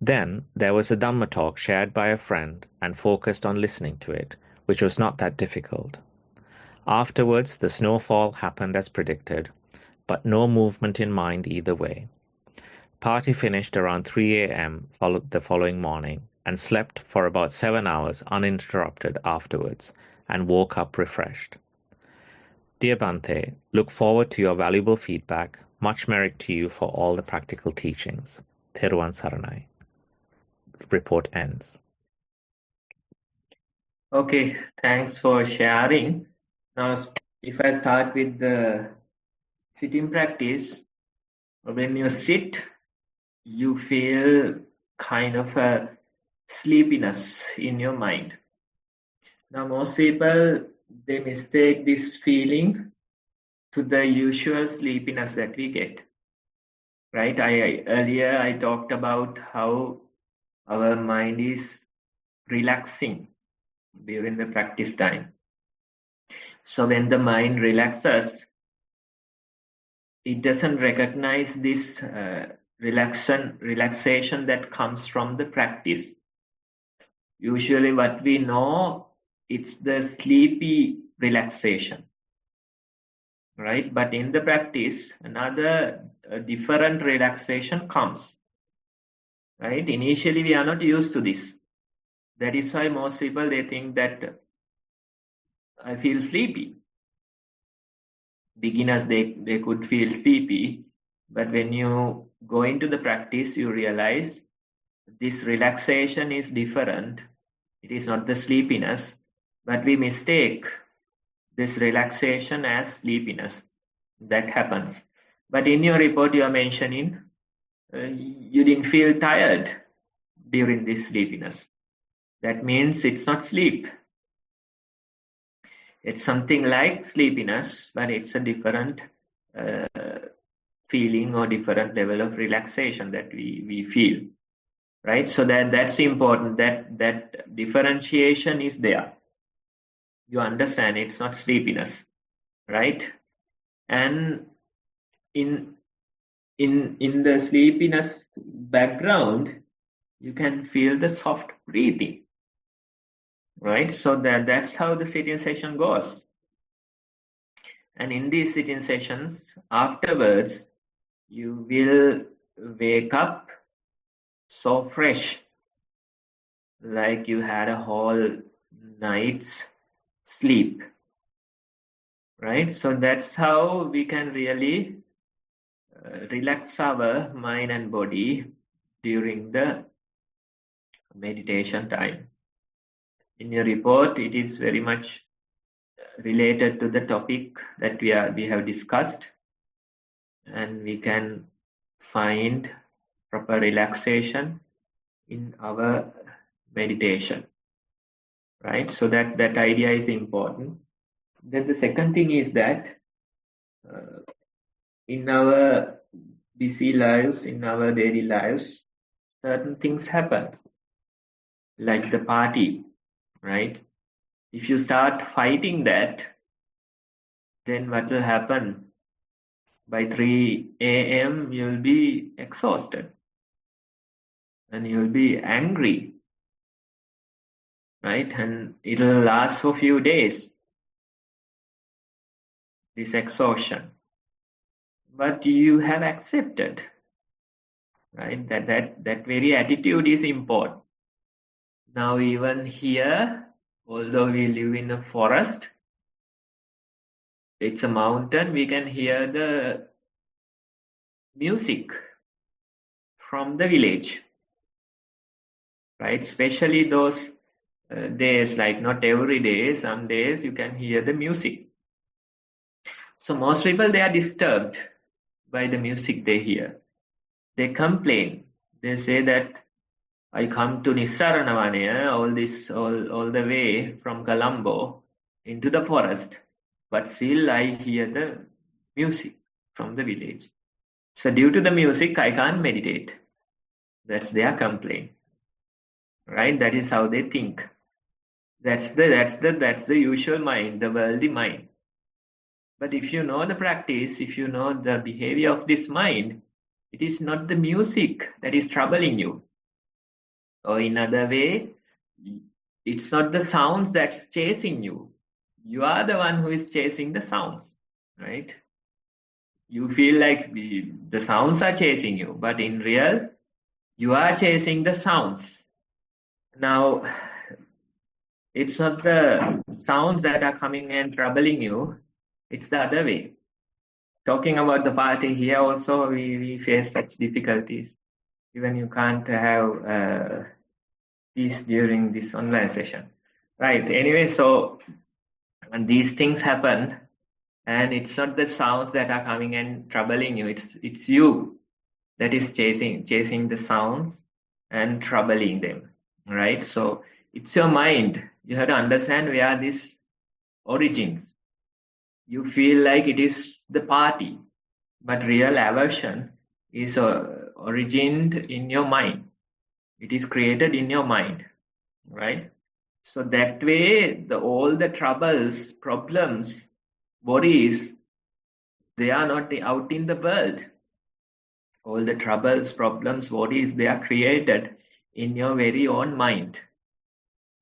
Then there was a Dhamma talk shared by a friend and focused on listening to it, which was not that difficult. Afterwards, the snowfall happened as predicted, but no movement in mind either way. Party finished around 3 a.m. the following morning and slept for about 7 hours uninterrupted afterwards and woke up refreshed. Dear Bhante, look forward to your valuable feedback. Much merit to you for all the practical teachings. Thero Saranai. Report ends. Okay, thanks for sharing. Now, if I start with the sitting practice, when you sit, you feel kind of a sleepiness in your mind. Now, most people, they mistake this feeling to the usual sleepiness that we get, right? Earlier I talked about how our mind is relaxing during the practice time. So when the mind relaxes, it doesn't recognize this relaxation that comes from the practice. Usually what we know, it's the sleepy relaxation, right? But in the practice, another different relaxation comes, right? Initially we are not used to this. That is why most people, they think that I feel sleepy. Beginners, they could feel sleepy, but when you go into the practice, you realize this relaxation is different. It is not the sleepiness, but we mistake this relaxation as sleepiness. That happens. But in your report, you are mentioning you didn't feel tired during this sleepiness. That means it's not sleep. It's something like sleepiness, but it's a different feeling or different level of relaxation that we feel, right? So that's important, that differentiation is there. You understand it's not sleepiness, right? And in the sleepiness background, you can feel the soft breathing, right? So that's how the sitting session goes. And in these sitting sessions, afterwards, you will wake up so fresh, like you had a whole night's sleep, right? So that's how we can really relax our mind and body during the meditation time. In your report, it is very much related to the topic that we have discussed, and we can find proper relaxation in our meditation, right? So that idea is important. Then the second thing is that in our busy lives, in our daily lives, certain things happen, like the party, right? If you start fighting that, then what will happen? By 3 a.m. you'll be exhausted and you'll be angry, right? And it'll last for a few days, this exhaustion. But you have accepted, right? That very attitude is important. Now even here, although we live in a forest, it's a mountain, we can hear the music from the village, right? Especially those days, like not every day, some days you can hear the music. So most people, they are disturbed by the music they hear. They complain. They say that I come to Nissarana Vanaya, all the way from Colombo into the forest, but still I hear the music from the village. So due to the music, I can't meditate. That's their complaint, right? That is how they think. That's the usual mind, the worldly mind. But if you know the practice, if you know the behavior of this mind, it is not the music that is troubling you. Or in other way, it's not the sounds that's chasing you. You are the one who is chasing the sounds, right? You feel like the sounds are chasing you, but in real, you are chasing the sounds. Now, it's not the sounds that are coming and troubling you, it's the other way. Talking about the party here also, we face such difficulties. Even you can't have peace during this online session. Right, anyway, so and these things happen, and it's not the sounds that are coming and troubling you, it's you that is chasing the sounds and troubling them, right? So it's your mind. You have to understand where this origins. You feel like it is the party, but real aversion is origined in your mind. It is created in your mind, right? So that way, all the troubles, problems, worries, they are not out in the world. All the troubles, problems, worries, they are created in your very own mind,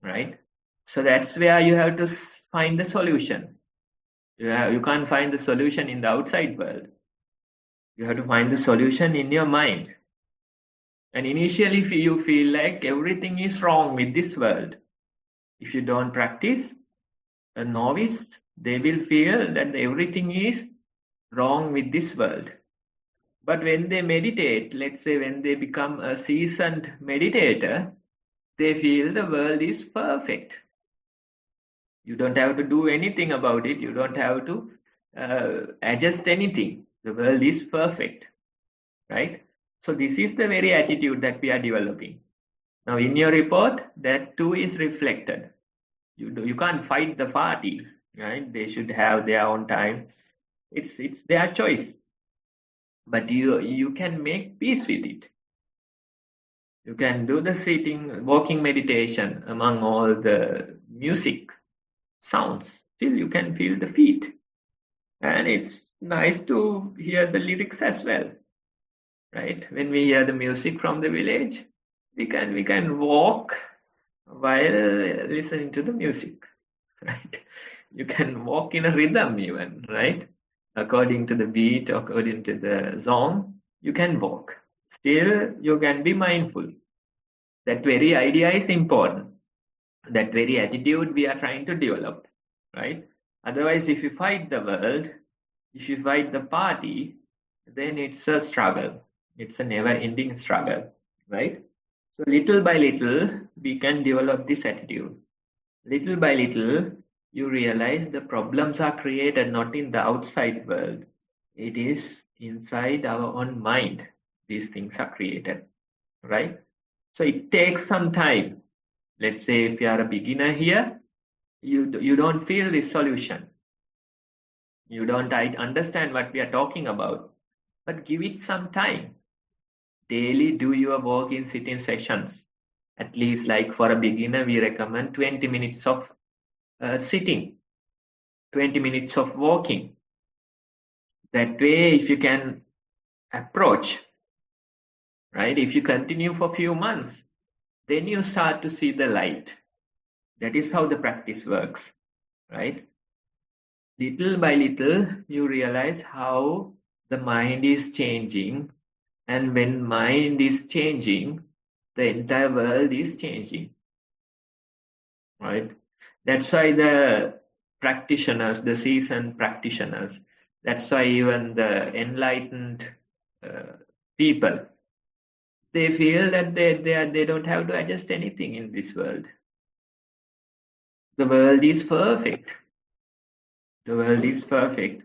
right? So that's where you have to find the solution. You can't find the solution in the outside world. You have to find the solution in your mind. And initially, if you feel like everything is wrong with this world, if you don't practice, a novice, they will feel that everything is wrong with this world. But when they meditate, let's say when they become a seasoned meditator, they feel the world is perfect. You don't have to do anything about it. You don't have to adjust anything. The world is perfect, right? So this is the very attitude that we are developing. Now in your report, that too is reflected. You can't fight the party, right? They should have their own time. It's their choice. But you can make peace with it. You can do the sitting, walking meditation among all the music sounds. Still you can feel the feet. And it's nice to hear the lyrics as well, right? When we hear the music from the village, we can walk while listening to the music, right? You can walk in a rhythm even, right? According to the beat, according to the song, you can walk. Still, you can be mindful. That very idea is important. That very attitude we are trying to develop, right? Otherwise, if you fight the world, if you fight the party, then it's a struggle. It's a never-ending struggle, right? So little by little, we can develop this attitude. Little by little, you realize the problems are created not in the outside world. It is inside our own mind. These things are created, right? So it takes some time. Let's say if you are a beginner here, you don't feel this solution. You don't understand what we are talking about, but give it some time. Daily do your walk in sitting sessions. At least like for a beginner, we recommend 20 minutes of sitting, 20 minutes of walking. That way, if you can approach, right? If you continue for a few months, then you start to see the light. That is how the practice works, right? Little by little, you realize how the mind is changing. And when mind is changing, the entire world is changing, right? That's why the practitioners, the seasoned practitioners, that's why even the enlightened people, they feel that they don't have to adjust anything in this world. The world is perfect. The world is perfect.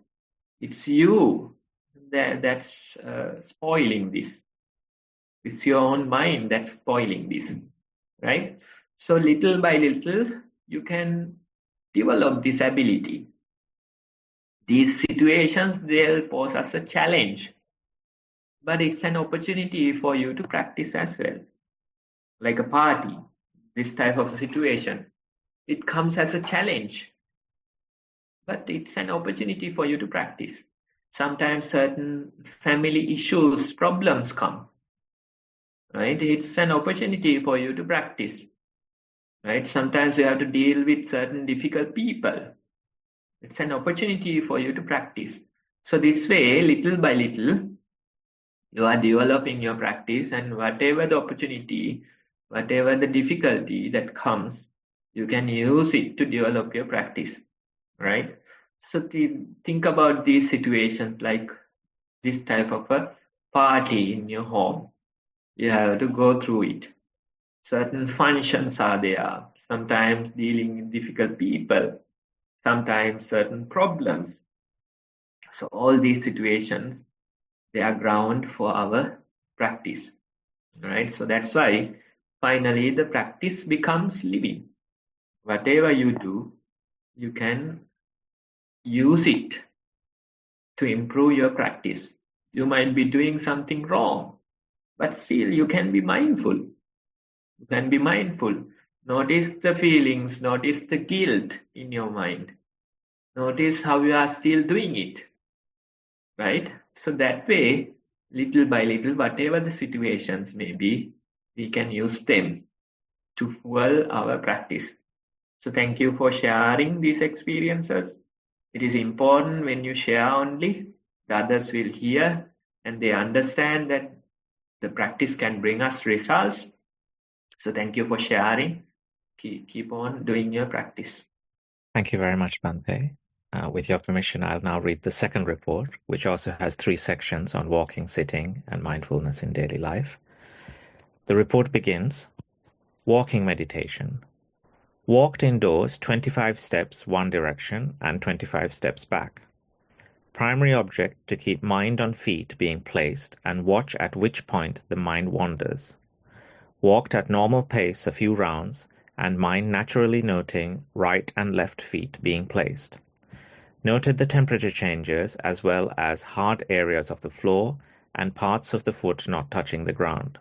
It's you that's spoiling this. It's your own mind that's spoiling this, right? So little by little, you can develop this ability. These situations, they'll pose as a challenge, but it's an opportunity for you to practice as well. Like a party, this type of situation, it comes as a challenge, but it's an opportunity for you to practice. Sometimes certain family issues, problems come, right? It's an opportunity for you to practice, right? Sometimes you have to deal with certain difficult people. It's an opportunity for you to practice. So this way, little by little, you are developing your practice, and whatever the opportunity, whatever the difficulty that comes, you can use it to develop your practice, right? So think about these situations like this type of a party in your home. You have to go through it. Certain functions are there, sometimes dealing with difficult people, sometimes certain problems. So all these situations, they are ground for our practice, right? So that's why finally the practice becomes living. Whatever you do, you can use it to improve your practice. You might be doing something wrong, but still you can be mindful. You can be mindful. Notice the feelings, notice the guilt in your mind. Notice how you are still doing it, right? So that way, little by little, whatever the situations may be, we can use them to fuel our practice. So thank you for sharing these experiences. It is important when you share only, the others will hear and they understand that the practice can bring us results. So thank you for sharing. Keep on doing your practice. Thank you very much, Bhante. With your permission, I'll now read the second report, which also has 3 sections on walking, sitting, and mindfulness in daily life. The report begins, walking meditation. Walked indoors 25 steps one direction and 25 steps back. Primary object to keep mind on feet being placed and watch at which point the mind wanders. Walked at normal pace a few rounds and mind naturally noting right and left feet being placed. Noted the temperature changes as well as hard areas of the floor and parts of the foot not touching the ground.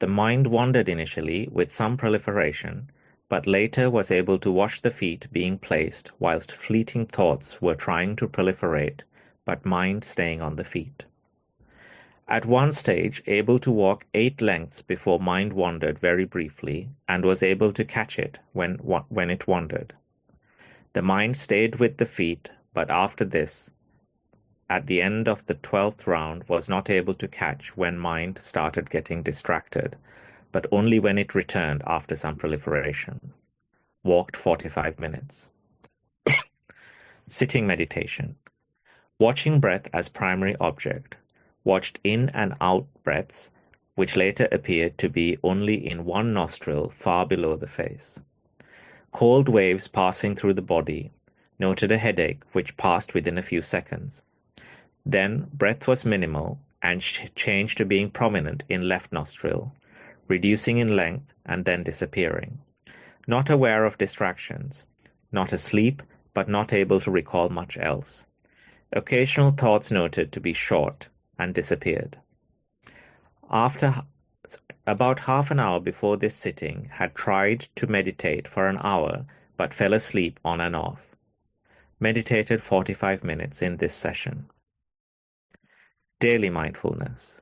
The mind wandered initially with some proliferation, but later was able to watch the feet being placed whilst fleeting thoughts were trying to proliferate, but mind staying on the feet. At one stage able to walk 8 lengths before mind wandered very briefly and was able to catch it when it wandered. The mind stayed with the feet, but after this, at the end of the 12th round, was not able to catch when mind started getting distracted, but only when it returned after some proliferation. Walked 45 minutes. Sitting meditation. Watching breath as primary object. Watched in and out breaths, which later appeared to be only in one nostril far below the face. Cold waves passing through the body. Noted a headache which passed within a few seconds. Then breath was minimal and changed to being prominent in left nostril, reducing in length and then disappearing. Not aware of distractions. Not asleep, but not able to recall much else. Occasional thoughts noted to be short and disappeared. About half an hour before this sitting, had tried to meditate for an hour but fell asleep on and off. Meditated 45 minutes in this session. Daily mindfulness.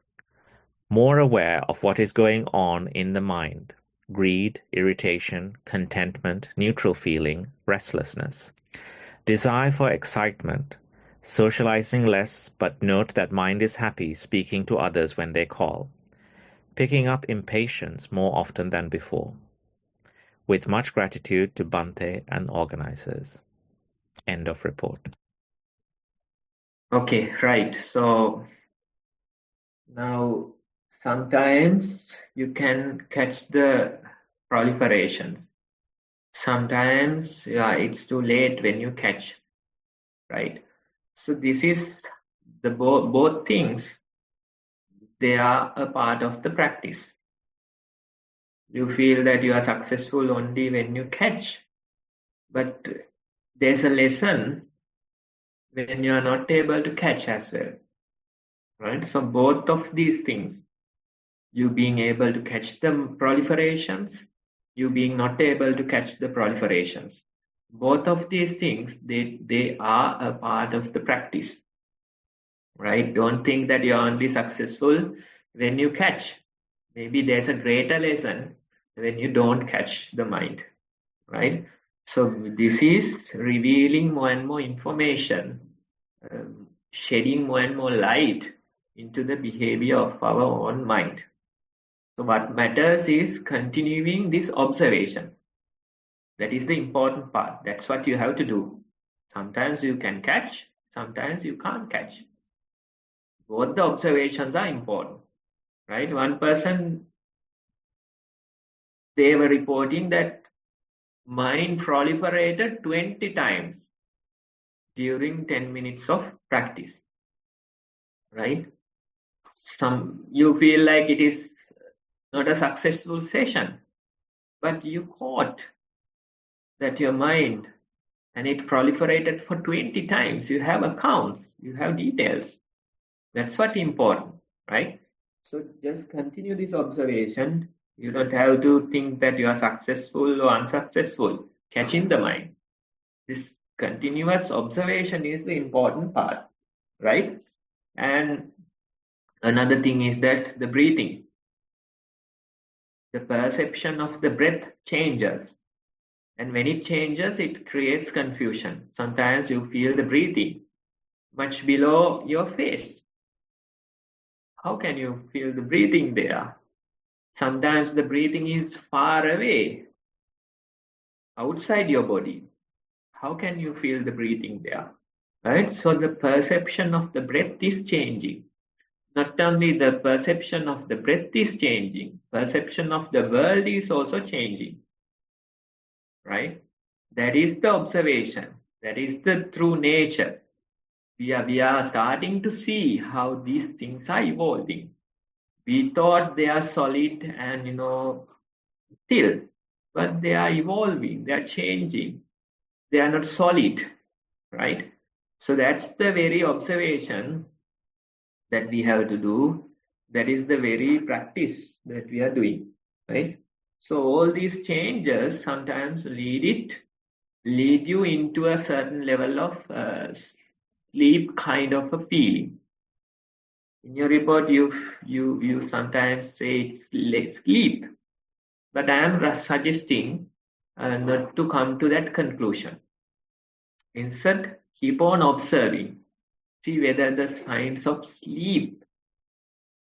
More aware of what is going on in the mind. Greed, irritation, contentment, neutral feeling, restlessness. Desire for excitement. Socializing less, but note that mind is happy speaking to others when they call. Picking up impatience more often than before. With much gratitude to Bhante and organizers. End of report. Okay, right. So now sometimes you can catch the proliferations. Sometimes it's too late when you catch, right? So this is the both things. They are a part of the practice. You feel that you are successful only when you catch, but there's a lesson when you are not able to catch as well, right? So both of these things, you being able to catch the proliferations, you being not able to catch the proliferations, both of these things, they are a part of the practice, right? Don't think that you're only successful when you catch. Maybe there's a greater lesson when you don't catch the mind, right? So this is revealing more and more information, shedding more and more light into the behavior of our own mind. So what matters is continuing this observation. That is the important part. That's what you have to do. Sometimes you can catch, sometimes you can't catch. Both the observations are important, right? One person, they were reporting that mind proliferated 20 times during 10 minutes of practice, right? You feel like it is not a successful session, but you caught that your mind and it proliferated for 20 times. You have accounts, you have details. That's what important, right? So just continue this observation. You don't have to think that you are successful or unsuccessful. Catching the mind. This continuous observation is the important part, right? And another thing is that the breathing. The perception of the breath changes. And when it changes, it creates confusion. Sometimes you feel the breathing much below your face. How can you feel the breathing there? Sometimes the breathing is far away, outside your body. How can you feel the breathing there? Right? So the perception of the breath is changing. Not only the perception of the breath is changing, perception of the world is also changing. Right? That is the observation. That is the true nature. We are starting to see how these things are evolving. We thought they are solid and still, but they are evolving, they are changing. They are not solid, right? So that's the very observation that we have to do. That is the very practice that we are doing, right? So all these changes sometimes lead you into a certain level of sleep kind of a feeling. In your report, you sometimes say it's sleep, but I am suggesting not to come to that conclusion. Instead, keep on observing, see whether the signs of sleep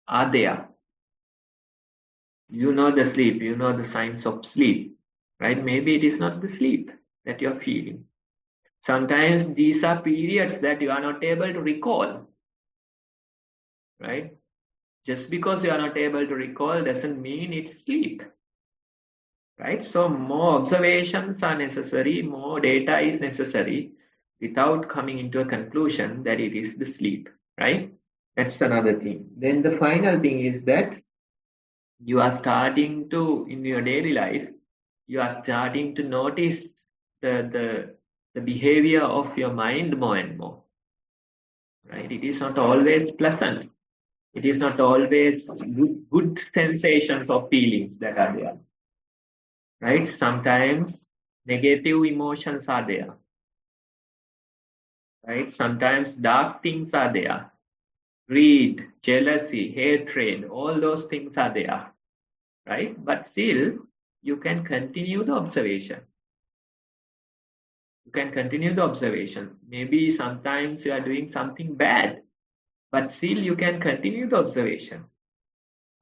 are there. You know the sleep, you know the signs of sleep, right? Maybe it is not the sleep that you're feeling. Sometimes these are periods that you are not able to recall, right? Just because you are not able to recall doesn't mean it's sleep, right? So more observations are necessary, more data is necessary without coming into a conclusion that it is the sleep, right? That's another thing. Then the final thing is that you are starting to, in your daily life, you are starting to notice the behavior of your mind more and more, right? It is not always pleasant. It is not always good sensations or feelings that are there, right? Sometimes negative emotions are there, right? Sometimes dark things are there. Greed, jealousy, hatred, all those things are there, right? But still, you can continue the observation. You can continue the observation. Maybe sometimes you are doing something bad, but still you can continue the observation,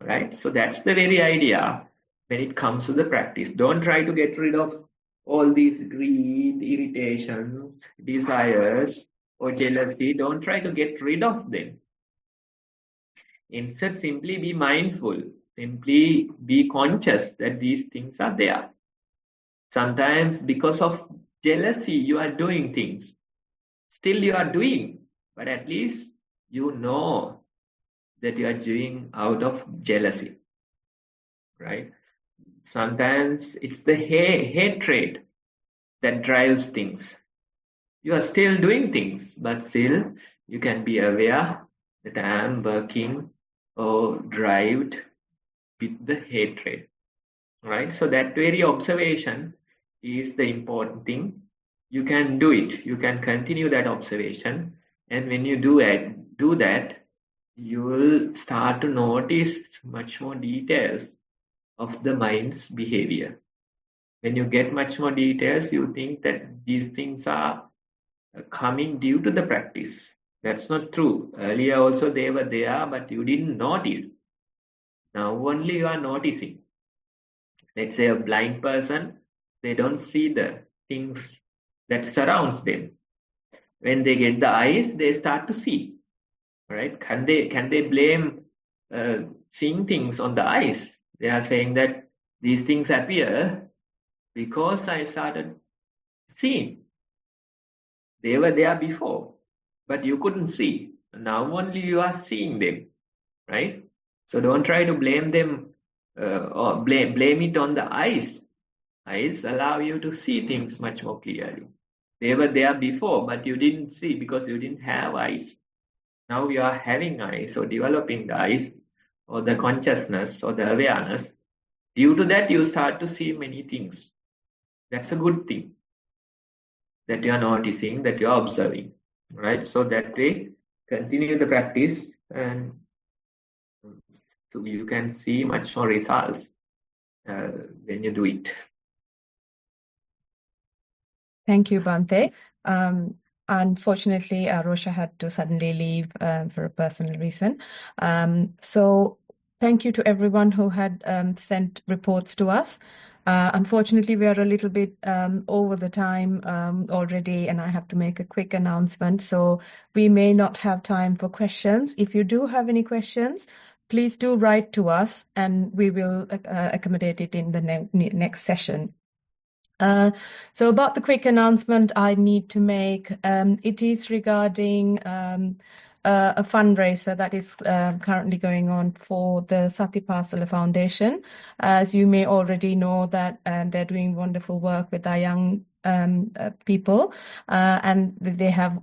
right? So that's the very idea when it comes to the practice. Don't try to get rid of all these greed, irritations, desires, or jealousy. Don't try to get rid of them. Instead, simply be mindful. Simply be conscious that these things are there. Sometimes because of jealousy, you are doing things. Still you are doing, but at least you know that you are doing out of jealousy, right? Sometimes it's the hatred that drives things. You are still doing things, but still you can be aware that I am working or drived with the hatred, right? So that very observation is the important thing. You can do it. You can continue that observation, and when you do that, you will start to notice much more details of the mind's behavior. When you get much more details, you think that these things are coming due to the practice. That's not true. Earlier also they were there, but you didn't notice. Now only you are noticing. Let's say a blind person, they don't see the things that surrounds them. When they get the eyes, they start to see. Right? Can they blame seeing things on the eyes? They are saying that these things appear because I started seeing. They were there before, but you couldn't see. Now only you are seeing them, right? So don't try to blame them or blame it on the eyes. Eyes allow you to see things much more clearly. They were there before, but you didn't see because you didn't have eyes. Now you are having eyes or developing the eyes or the consciousness or the awareness. Due to that, you start to see many things. That's a good thing that you are noticing, that you are observing, right? So that way, continue the practice and so you can see much more results when you do it. Thank you, Bhante. Unfortunately, Rosha had to suddenly leave for a personal reason. So thank you to everyone who had sent reports to us. Unfortunately, we are a little bit over the time already, and I have to make a quick announcement. So we may not have time for questions. If you do have any questions, please do write to us, and we will accommodate it in the next session. So about the quick announcement I need to make, it is regarding a fundraiser that is currently going on for the Satipasala Foundation. As you may already know that they're doing wonderful work with our young people, and they have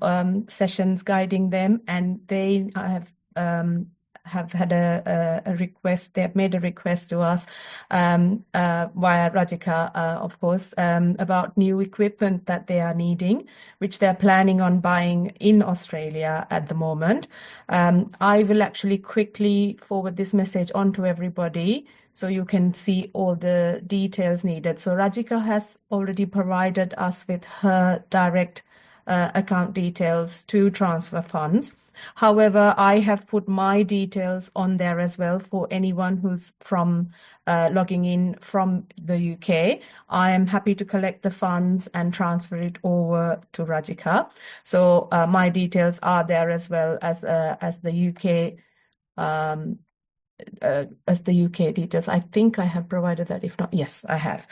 sessions guiding them, and they have had a request. They have made a request to us via Radhika, of course, about new equipment that they are needing, which they're planning on buying in Australia at the moment. I will actually quickly forward this message on to everybody so you can see all the details needed. So Radhika has already provided us with her direct account details to transfer funds. However, I have put my details on there as well for anyone who's from logging in from the UK. I am happy to collect the funds and transfer it over to Radhika. So my details are there as well as the UK as the UK details. I think I have provided that. If not, yes, I have.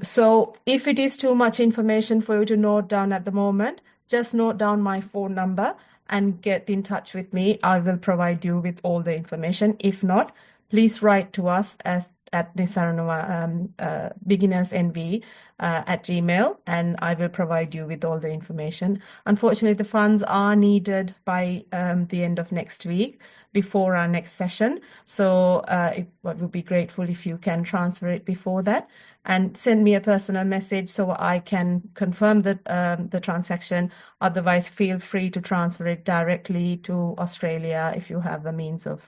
So if it is too much information for you to note down at the moment, just note down my phone number and get in touch with me. I will provide you with all the information. If not, please write to us at Nissarana beginnersnv at Gmail, and I will provide you with all the information. Unfortunately, the funds are needed by the end of next week, before our next session. So it would be grateful if you can transfer it before that, and send me a personal message so I can confirm the transaction. Otherwise, feel free to transfer it directly to Australia if you have a means of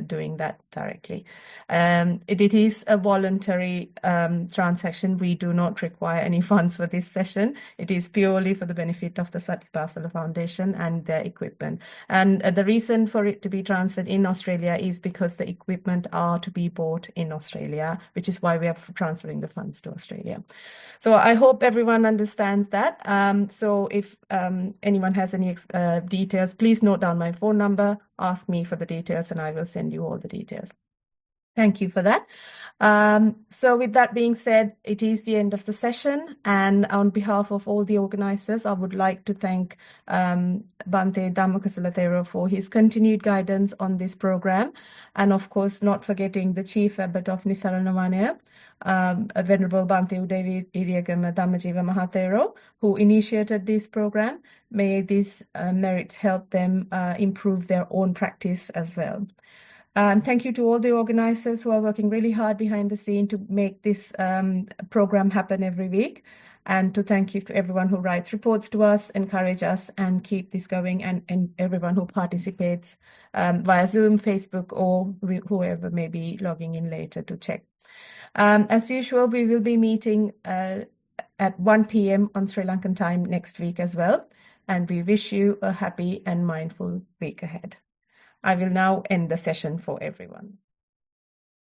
doing that directly. It is a voluntary transaction. We do not require any funds for this session. It is purely for the benefit of the Sati Kusala Foundation and their equipment. And the reason for it to be transferred in Australia is because the equipment are to be bought in Australia, which is why we are transferring the funds to Australia. So I hope everyone understands that. So if anyone has any details, please note down my phone number, ask me for the details, and I will send you all the details. Thank you for that. So with that being said, it is the end of the session, and on behalf of all the organizers, I would like to thank Bhante Dhamma Kusala Thero for his continued guidance on this program, and of course not forgetting the Chief Abbot of Nissarana Vanaya, Venerable Bhante Udevi Iriagama Dhammajiva Mahathero, who initiated this program. May these merits help them improve their own practice as well. Thank you to all the organizers who are working really hard behind the scene to make this program happen every week. And to thank you to everyone who writes reports to us, encourage us, and keep this going, and everyone who participates via Zoom, Facebook, or whoever may be logging in later to check. As usual, we will be meeting at 1 p.m. on Sri Lankan time next week as well. And we wish you a happy and mindful week ahead. I will now end the session for everyone.